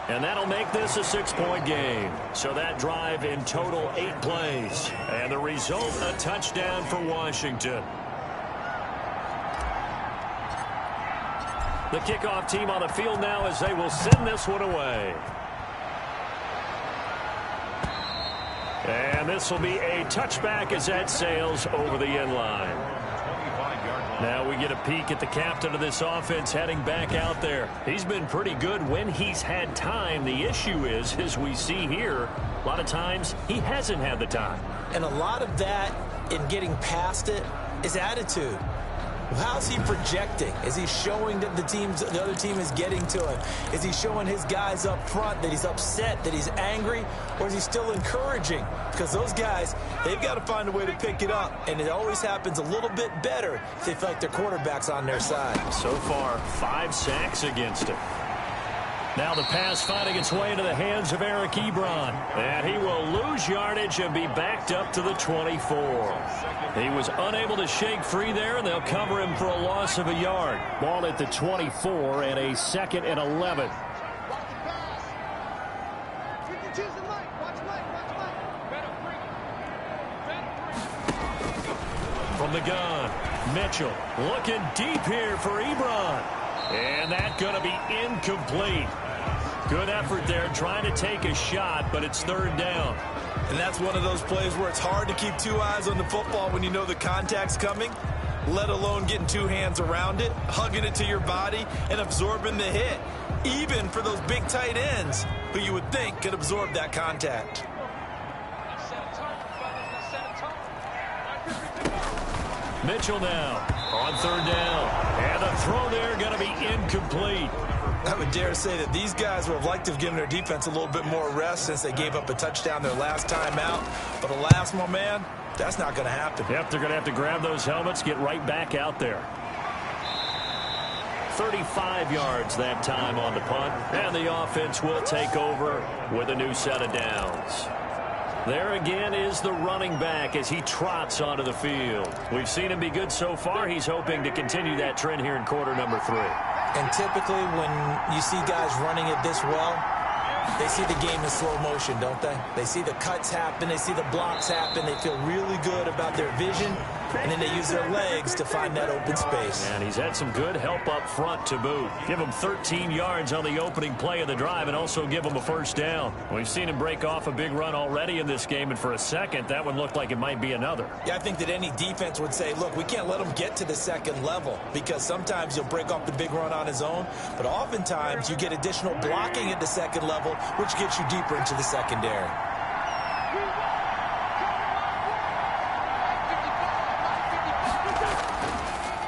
And that'll make this a 6-point game. So that drive in total 8 plays. And the result, a touchdown for Washington. The kickoff team on the field now as they will send this one away. And this will be a touchback as that sails over the end line. Now we get a peek at the captain of this offense heading back out there. He's been pretty good when he's had time. The issue is, as we see here, a lot of times he hasn't had the time. And a lot of that in getting past it is attitude. How's he projecting? Is he showing that the other team is getting to him? Is he showing his guys up front that he's upset, that he's angry, or is he still encouraging? Because those guys, they've got to find a way to pick it up, and it always happens a little bit better if they feel like their quarterback's on their side. So far, 5 sacks against him. Now the pass finding its way into the hands of Eric Ebron. And he will lose yardage and be backed up to the 24. He was unable to shake free there, and they'll cover him for a loss of a yard. Ball at the 24 and a 2nd and 11. From the gun, Mitchell looking deep here for Ebron. And that's going to be incomplete. Good effort there trying to take a shot, but it's third down. And that's one of those plays where it's hard to keep two eyes on the football when you know the contact's coming, let alone getting two hands around it, hugging it to your body, and absorbing the hit, even for those big tight ends who you would think could absorb that contact. Mitchell now on third down. And the throw there going to be incomplete. I would dare say that these guys would have liked to have given their defense a little bit more rest since they gave up a touchdown their last time out. But alas, my man, that's not going to happen. Yep, they're going to have to grab those helmets, get right back out there. 35 yards that time on the punt. And the offense will take over with a new set of downs. There again is the running back as he trots onto the field. We've seen him be good so far. He's hoping to continue that trend here in quarter number 3. And typically when you see guys running it this well, they see the game in slow motion, don't they? They see the cuts happen. They see the blocks happen. They feel really good about their vision. And then they use their legs to find that open space. And he's had some good help up front to boot. Give him 13 yards on the opening play of the drive and also give him a first down. We've seen him break off a big run already in this game, and for a second, that one looked like it might be another. Yeah, I think that any defense would say, look, we can't let him get to the second level because sometimes he'll break off the big run on his own, but oftentimes you get additional blocking at the second level, which gets you deeper into the secondary.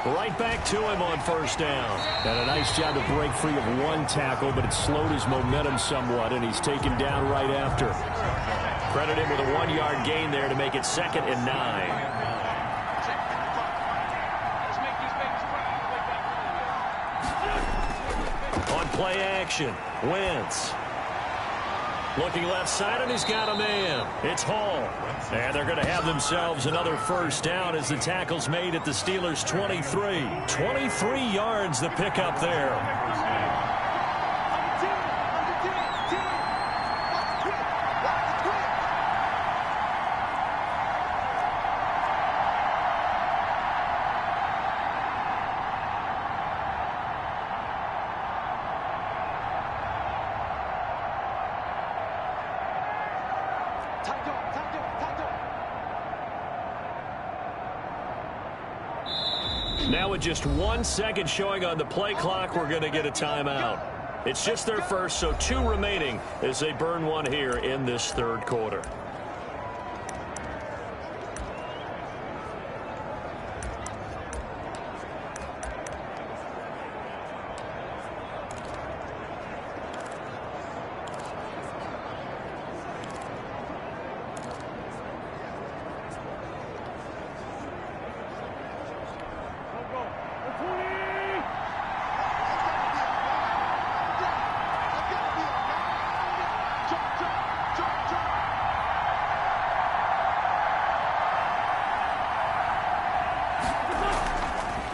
Right back to him on first down. And a nice job to break free of one tackle, but it slowed his momentum somewhat, and he's taken down right after. Credit him with a 1-yard gain there to make it 2nd and 9. On play action, Wentz. Looking left side, and he's got a man. It's Hall. And they're going to have themselves another first down as the tackle's made at the Steelers' 23. 23 yards the pickup there. Now with just 1 second showing on the play clock, we're going to get a timeout. It's just their first, so 2 remaining as they burn one here in this third quarter.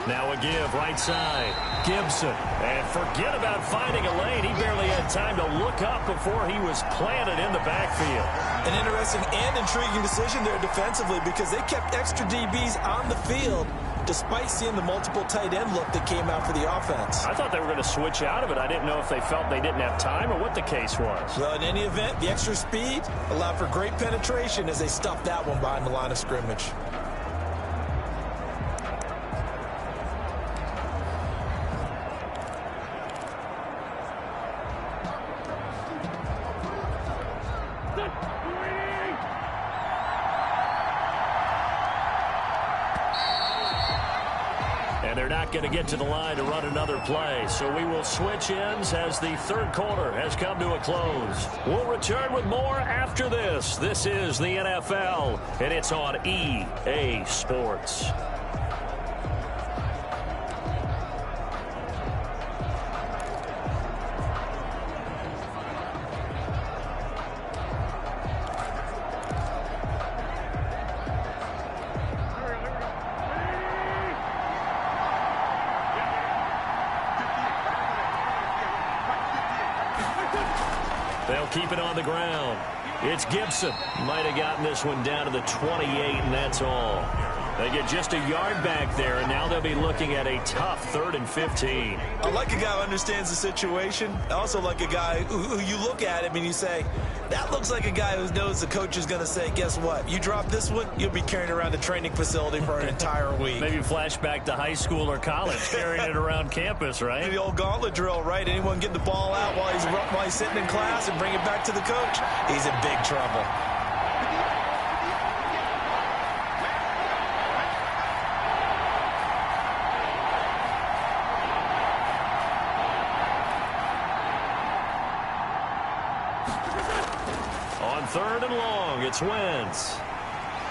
Now a give right side. Gibson. And forget about finding a lane. He barely had time to look up before he was planted in the backfield. An interesting and intriguing decision there defensively because they kept extra DBs on the field despite seeing the multiple tight end look that came out for the offense. I thought they were going to switch out of it. I didn't know if they felt they didn't have time or what the case was. Well, in any event, the extra speed allowed for great penetration as they stuffed that one behind the line of scrimmage. And they're not going to get to the line to run another play. So we will switch ends as the third quarter has come to a close. We'll return with more after this. This is the NFL, and it's on EA Sports. They'll keep it on the ground. It's Gibson. Might have gotten this one down to the 28, and that's all. They get just a yard back there, and now they'll be looking at a tough 3rd and 15. I like a guy who understands the situation. I also like a guy who you look at him and you say, that looks like a guy who knows the coach is going to say, guess what? You drop this one, you'll be carrying around the training facility for an entire week. Maybe flashback to high school or college, carrying it around campus, right? The old gauntlet drill, right? Anyone get the ball out while he's sitting in class and bring it back to the coach? He's in big trouble. On 3rd and long, it's Wentz.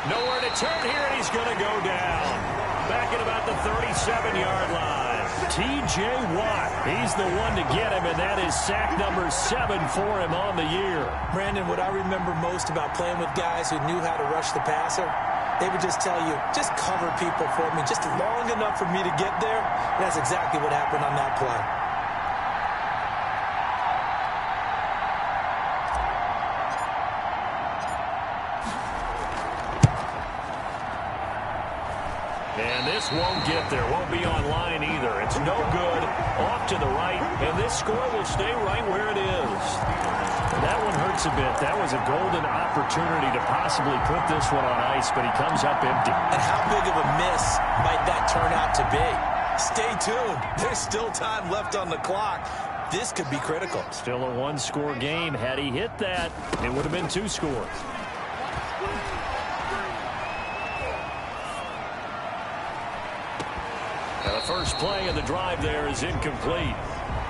Nowhere to turn here, and he's going to go down. Back at about the 37-yard line. T.J. Watt, he's the one to get him, and that is sack number 7 for him on the year. Brandon, what I remember most about playing with guys who knew how to rush the passer, they would just tell you, just cover people for me, just long enough for me to get there. And that's exactly what happened on that play. And this won't get there. Won't be online either. It's no good. Off to the right. And this score will stay right where it is. That one hurts a bit. That was a golden opportunity to possibly put this one on ice, but he comes up empty. And how big of a miss might that turn out to be? Stay tuned. There's still time left on the clock. This could be critical. Still a one-score game. Had he hit that, it would have been 2 scores. Now the first play of the drive there is incomplete.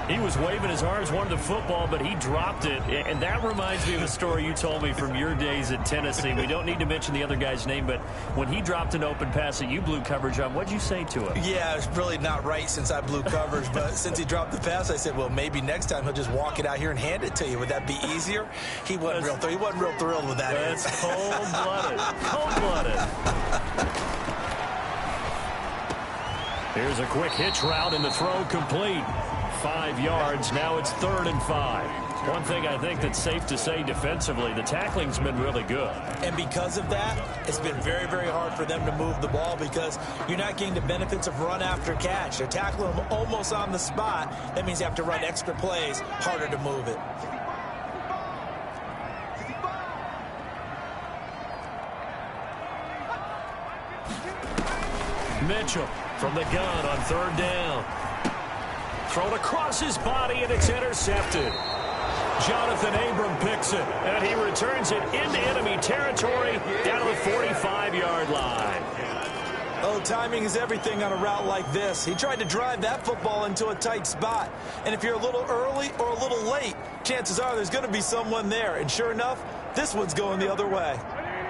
He was waving his arms, wanted the football, but he dropped it. And that reminds me of a story you told me from your days at Tennessee. We don't need to mention the other guy's name, but when he dropped an open pass that you blew coverage on, what'd you say to him? Yeah, it's really not right since I blew coverage, but since he dropped the pass, I said, well, maybe next time he'll just walk it out here and hand it to you. Would that be easier? He wasn't real thrilled with that. That's cold-blooded. Cold-blooded. Here's a quick hitch route, and the throw complete. 5 yards. Now it's 3rd and 5. One thing I think that's safe to say defensively, the tackling's been really good. And because of that, it's been very, very hard for them to move the ball because you're not getting the benefits of run after catch. They're tackling them almost on the spot. That means you have to run extra plays, harder to move it. Mitchell from the gun on 3rd down. Thrown across his body, and it's intercepted. Jonathan Abram picks it, and he returns it into enemy territory down to the 45-yard line. Oh, timing is everything on a route like this. He tried to drive that football into a tight spot. And if you're a little early or a little late, chances are there's going to be someone there. And sure enough, this one's going the other way.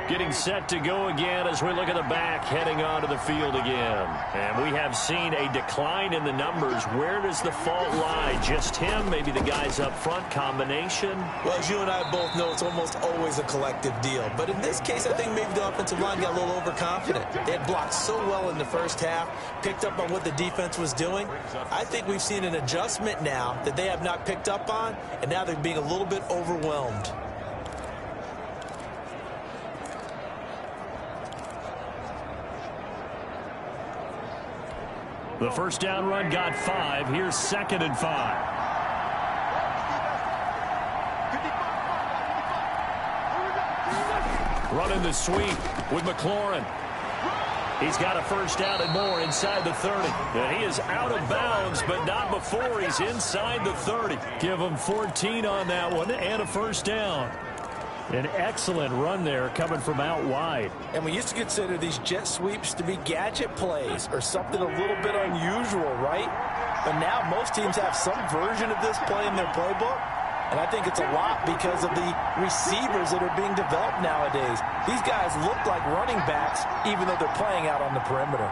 Getting set to go again as we look at the back, heading onto the field again. And we have seen a decline in the numbers. Where does the fault lie? Just him? Maybe the guys up front? Combination? Well, as you and I both know, it's almost always a collective deal. But in this case, I think maybe the offensive line got a little overconfident. They had blocked so well in the first half, picked up on what the defense was doing. I think we've seen an adjustment now that they have not picked up on, and now they're being a little bit overwhelmed. The first down run got 5. Here's 2nd and 5. Running the sweep with McLaurin. He's got a first down and more inside the 30. And he is out of bounds, but not before he's inside the 30. Give him 14 on that one and a first down. An excellent run there coming from out wide. And we used to consider these jet sweeps to be gadget plays or something a little bit unusual, right? But now most teams have some version of this play in their playbook. And I think it's a lot because of the receivers that are being developed nowadays. These guys look like running backs even though they're playing out on the perimeter.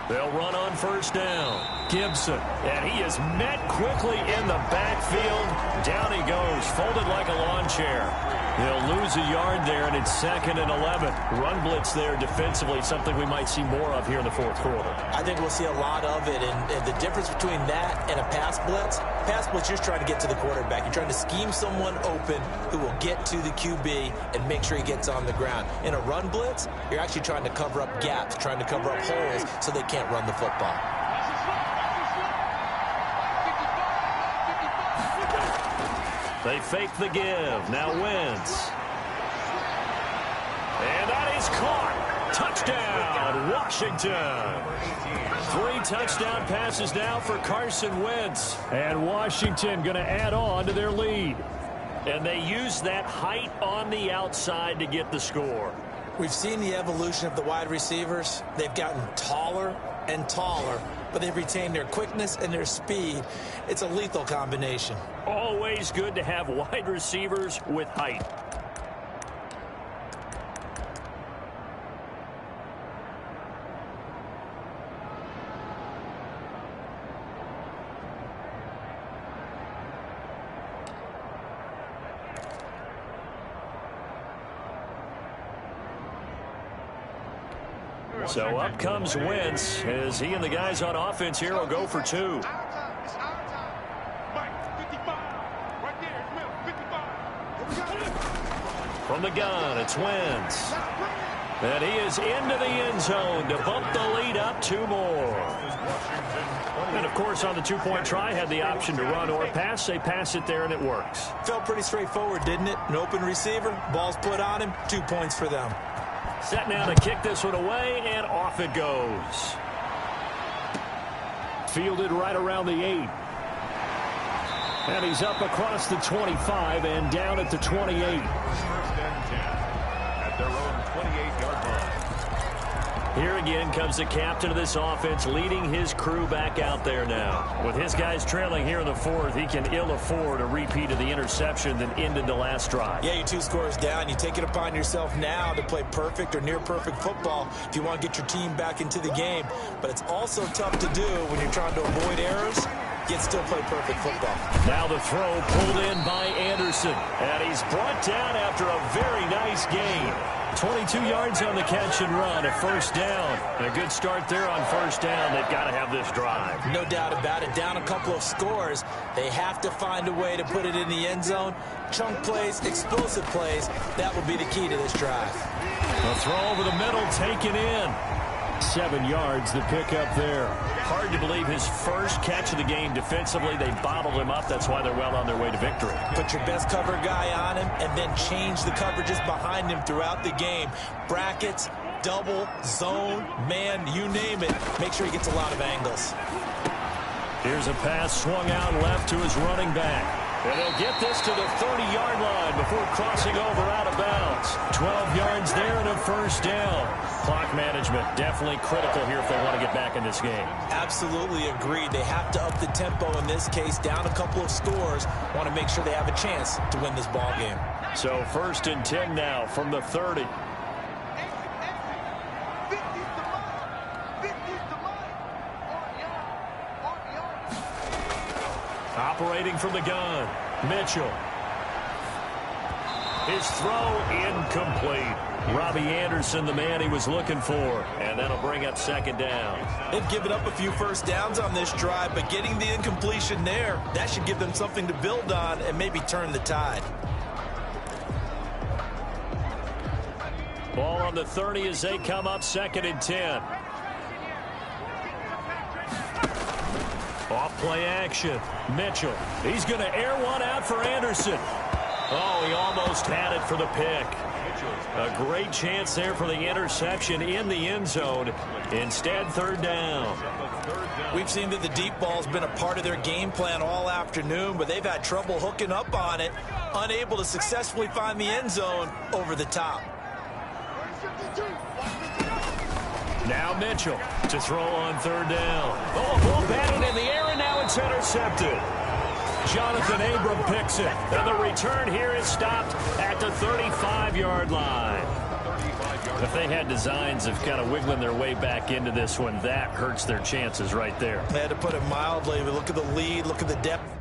They'll run on first down. Gibson, and he is met quickly in the backfield. Down he goes, folded like a lawn chair. They'll lose a yard there, and it's 2nd and 11. Run blitz there defensively, something we might see more of here in the fourth quarter. I think we'll see a lot of it, and the difference between that and a pass blitz, you're just trying to get to the quarterback. You're trying to scheme someone open who will get to the QB and make sure he gets on the ground. In a run blitz, you're actually trying to cover up gaps, trying to cover up holes so they can't run the football. They fake the give. Now Wentz. And that is caught. Touchdown, Washington. 3 touchdown passes now for Carson Wentz. And Washington going to add on to their lead. And they use that height on the outside to get the score. We've seen the evolution of the wide receivers. They've gotten taller and taller, but they've retained their quickness and their speed. It's a lethal combination. Always good to have wide receivers with height. So up comes Wentz as he and the guys on offense here will go for 2. From the gun, it's Wentz. And he is into the end zone to bump the lead up 2 more. And, of course, on the 2-point try, had the option to run or pass. They pass it there, and it works. Felt pretty straightforward, didn't it? An open receiver, ball's put on him, 2 points for them. Set now to kick this one away, and off it goes. Fielded right around the 8. And he's up across the 25 and down at the 28. At their own 28-yard line. Here again comes the captain of this offense, leading his crew back out there now. With his guys trailing here in the 4th, he can ill afford a repeat of the interception that ended the last drive. Yeah, you're 2 scores down. You take it upon yourself now to play perfect or near perfect football if you want to get your team back into the game. But it's also tough to do when you're trying to avoid errors, yet still play perfect football. Now the throw pulled in by Anderson. And he's brought down after a very nice gain. 22 yards on the catch and run, a first down. And a good start there on first down. They've got to have this drive. No doubt about it. Down a couple of scores. They have to find a way to put it in the end zone. Chunk plays, explosive plays. That will be the key to this drive. A throw over the middle, taken in. 7 yards, the pickup there. Hard to believe his first catch of the game defensively. They bottled him up. That's why they're well on their way to victory. Put your best cover guy on him and then change the coverages behind him throughout the game. Brackets, double, zone, man, you name it. Make sure he gets a lot of angles. Here's a pass swung out left to his running back. And he'll get this to the 30-yard line before crossing over out of bounds. 12 yards there and a first down. Clock management definitely critical here if they want to get back in this game. Absolutely agreed. They have to up the tempo in this case, down a couple of scores. Want to make sure they have a chance to win this ball game. So 1st and 10 now from the 30. Operating from the gun, Mitchell. His throw incomplete. Robbie Anderson, the man he was looking for. And that'll bring up 2nd down. They've given up a few first downs on this drive, but getting the incompletion there, that should give them something to build on and maybe turn the tide. Ball on the 30 as they come up 2nd and 10. Off play action. Mitchell. He's going to air one out for Anderson. Oh, he almost had it for the pick. A great chance there for the interception in the end zone. Instead, 3rd down. We've seen that the deep ball's been a part of their game plan all afternoon, but they've had trouble hooking up on it, unable to successfully find the end zone over the top. Now Mitchell to throw on 3rd down. Oh, ball batted in the air, and now it's intercepted. Jonathan Abram picks it. And the return here is stopped at the 35-yard line. If they had designs of kind of wiggling their way back into this one, that hurts their chances right there. They had to put it mildly, but look at the lead, look at the depth.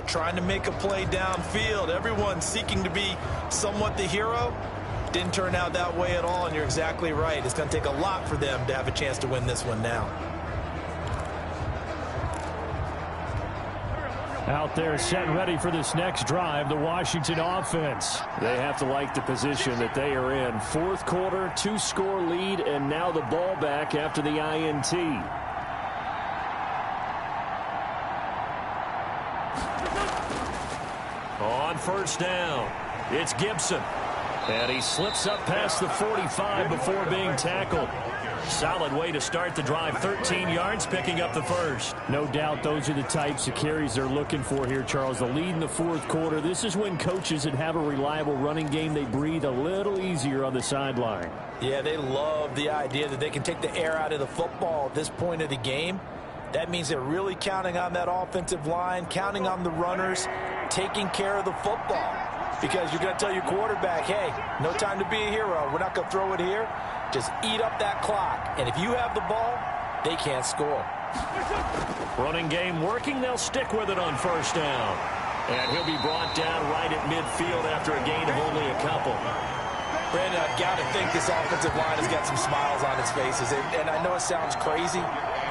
Trying to make a play downfield. Everyone seeking to be somewhat the hero. Didn't turn out that way at all, and you're exactly right. It's going to take a lot for them to have a chance to win this one now. Out there set and ready for this next drive, the Washington offense. They have to like the position that they are in. Fourth quarter, 2-score lead, and now the ball back after the INT. On first down, it's Gibson. And he slips up past the 45 before being tackled. Solid way to start the drive. 13 yards, picking up the first. No doubt those are the types of carries they're looking for here, Charles. The lead in the fourth quarter. This is when coaches that have a reliable running game, they breathe a little easier on the sideline. Yeah, they love the idea that they can take the air out of the football at this point of the game. That means they're really counting on that offensive line, counting on the runners, taking care of the football. Because you're going to tell your quarterback, hey, no time to be a hero. We're not going to throw it here. Just eat up that clock. And if you have the ball, they can't score. Running game working. They'll stick with it on first down. And he'll be brought down right at midfield after a gain of only a couple. Brandon, I've got to think this offensive line has got some smiles on its faces. And I know it sounds crazy,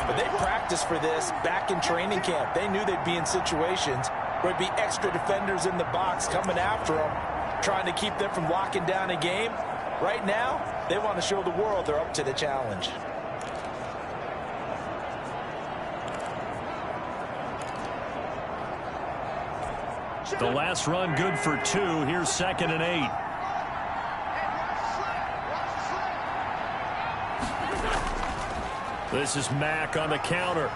but they practiced for this back in training camp. They knew they'd be in situations where there'd be extra defenders in the box coming after them, trying to keep them from locking down a game. Right now, they want to show the world they're up to the challenge. The last run good for 2. Here's 2nd and 8. This is Mack on the counter.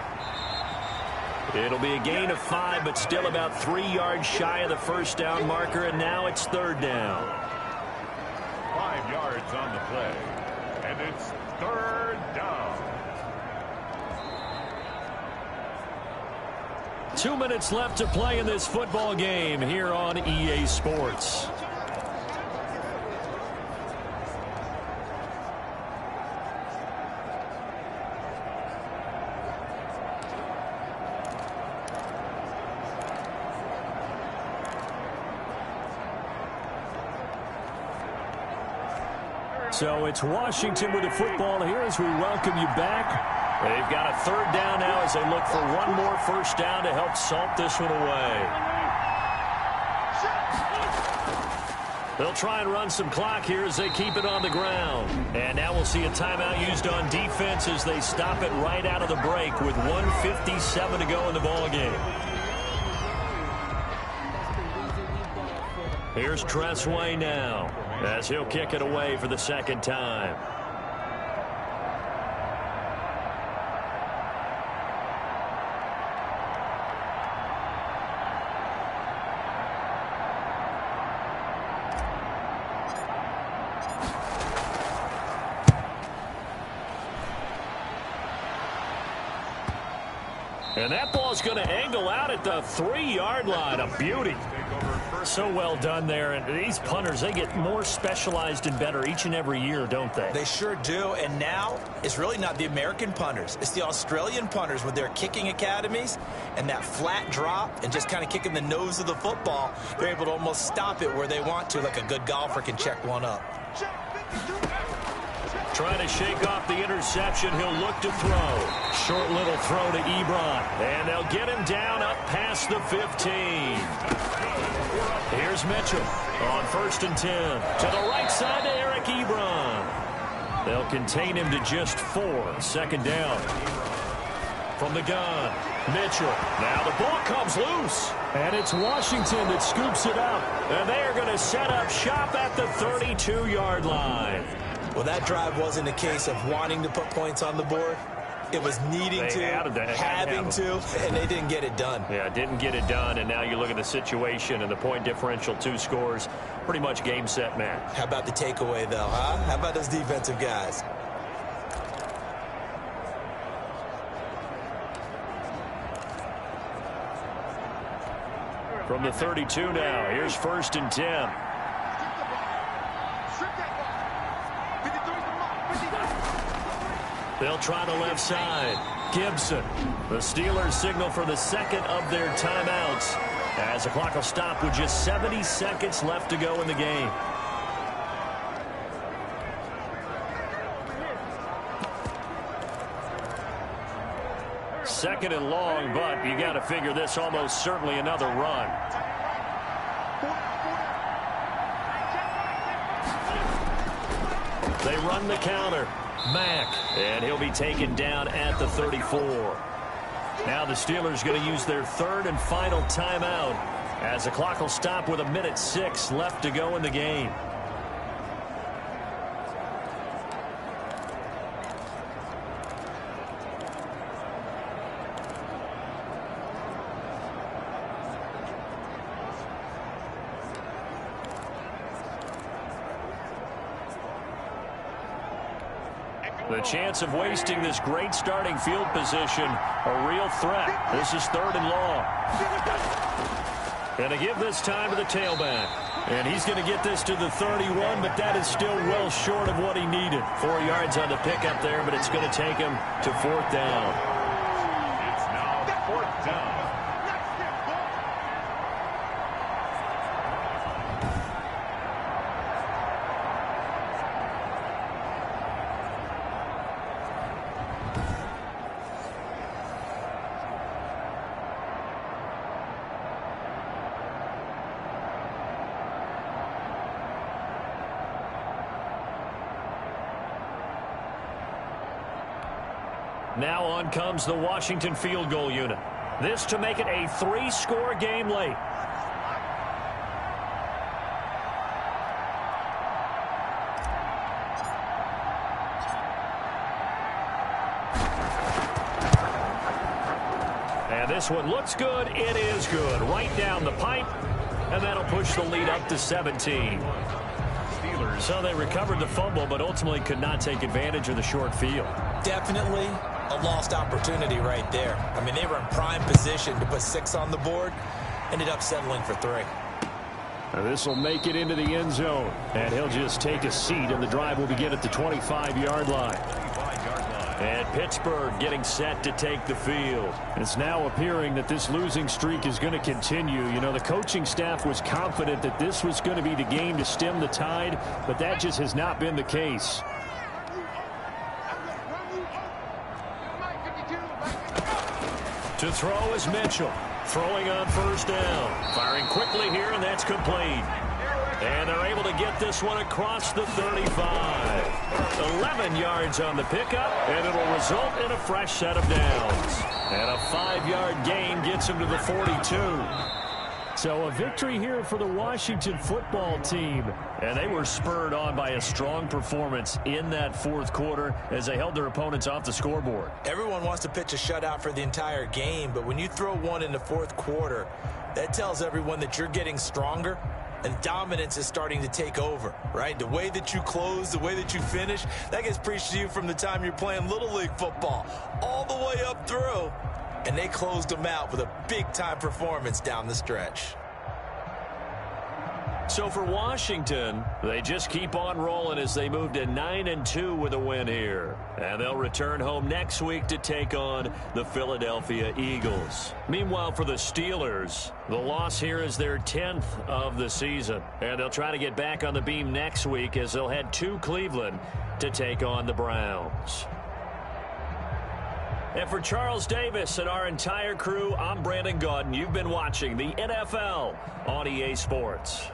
It'll be a gain of 5, but still about 3 yards shy of the first down marker, and now it's 3rd down. 5 yards on the play, and it's 3rd down. 2 minutes left to play in this football game here on EA Sports. So it's Washington with the football here as we welcome you back. They've got a 3rd down now as they look for one more first down to help salt this one away. They'll try and run some clock here as they keep it on the ground. And now we'll see a timeout used on defense as they stop it right out of the break with 1:57 to go in the ball game. Here's Tressway now as he'll kick it away for the 2nd time. And that ball's going to angle out at the 3-yard line. A beauty. Take over So well done there. And these punters, they get more specialized and better each and every year, don't they? They sure do. And now it's really not the American punters. It's the Australian punters with their kicking academies and that flat drop and just kind of kicking the nose of the football. They're able to almost stop it where they want to, like a good golfer can check one up. Trying to shake off the interception. He'll look to throw. Short little throw to Ebron. And they'll get him down up past the 15. Here's Mitchell on 1st and 10. To the right side to Eric Ebron. They'll contain him to just 4. 2nd down. From the gun, Mitchell. Now the ball comes loose. And it's Washington that scoops it up. And they are going to set up shop at the 32-yard line. Well, that drive wasn't a case of wanting to put points on the board. It was needing to, having to, and they didn't get it done. Yeah, didn't get it done, and now you look at the situation and the point differential, 2 scores, pretty much game, set, match. How about the takeaway, though, huh? How about those defensive guys? From the 32 now, here's 1st and 10. They'll try the left side. Gibson. The Steelers signal for the 2nd of their timeouts as the clock will stop with just 70 seconds left to go in the game. Second and long, but you got to figure this almost certainly another run. They run the counter. Mack, and he'll be taken down at the 34. Now the Steelers going to use their 3rd and final timeout as the clock will stop with 1:06 left to go in the game. The chance of wasting this great starting field position, a real threat. This is 3rd and long. Going to give this time to the tailback. And he's going to get this to the 31, but that is still well short of what he needed. 4 yards on the pickup there, but it's going to take him to 4th down. It's now 4th down. Now on comes the Washington field goal unit. This to make it a 3-score game late. And this one looks good. It is good. Right down the pipe. And that'll push the lead up to 17. So they recovered the fumble, but ultimately could not take advantage of the short field. Definitely a lost opportunity right there. I mean, they were in prime position to put 6 on the board. Ended up settling for 3. This will make it into the end zone. And he'll just take a seat, and the drive will begin at the 25-yard line. And Pittsburgh getting set to take the field. It's now appearing that this losing streak is going to continue. You know, the coaching staff was confident that this was going to be the game to stem the tide, but that just has not been the case. To throw is Mitchell. Throwing on 1st down. Firing quickly here, and that's complete. And they're able to get this one across the 35. 11 yards on the pickup, and it'll result in a fresh set of downs. And a 5-yard gain gets him to the 42. So a victory here for the Washington football team. And they were spurred on by a strong performance in that 4th quarter as they held their opponents off the scoreboard. Everyone wants to pitch a shutout for the entire game, but when you throw one in the 4th quarter, that tells everyone that you're getting stronger and dominance is starting to take over, right? The way that you close, the way that you finish, that gets preached to you from the time you're playing Little League football all the way up through. And they closed them out with a big-time performance down the stretch. So for Washington, they just keep on rolling as they move to 9-2 with a win here. And they'll return home next week to take on the Philadelphia Eagles. Meanwhile, for the Steelers, the loss here is their 10th of the season. And they'll try to get back on the beam next week as they'll head to Cleveland to take on the Browns. And for Charles Davis and our entire crew, I'm Brandon Gaudin. You've been watching the NFL on EA Sports.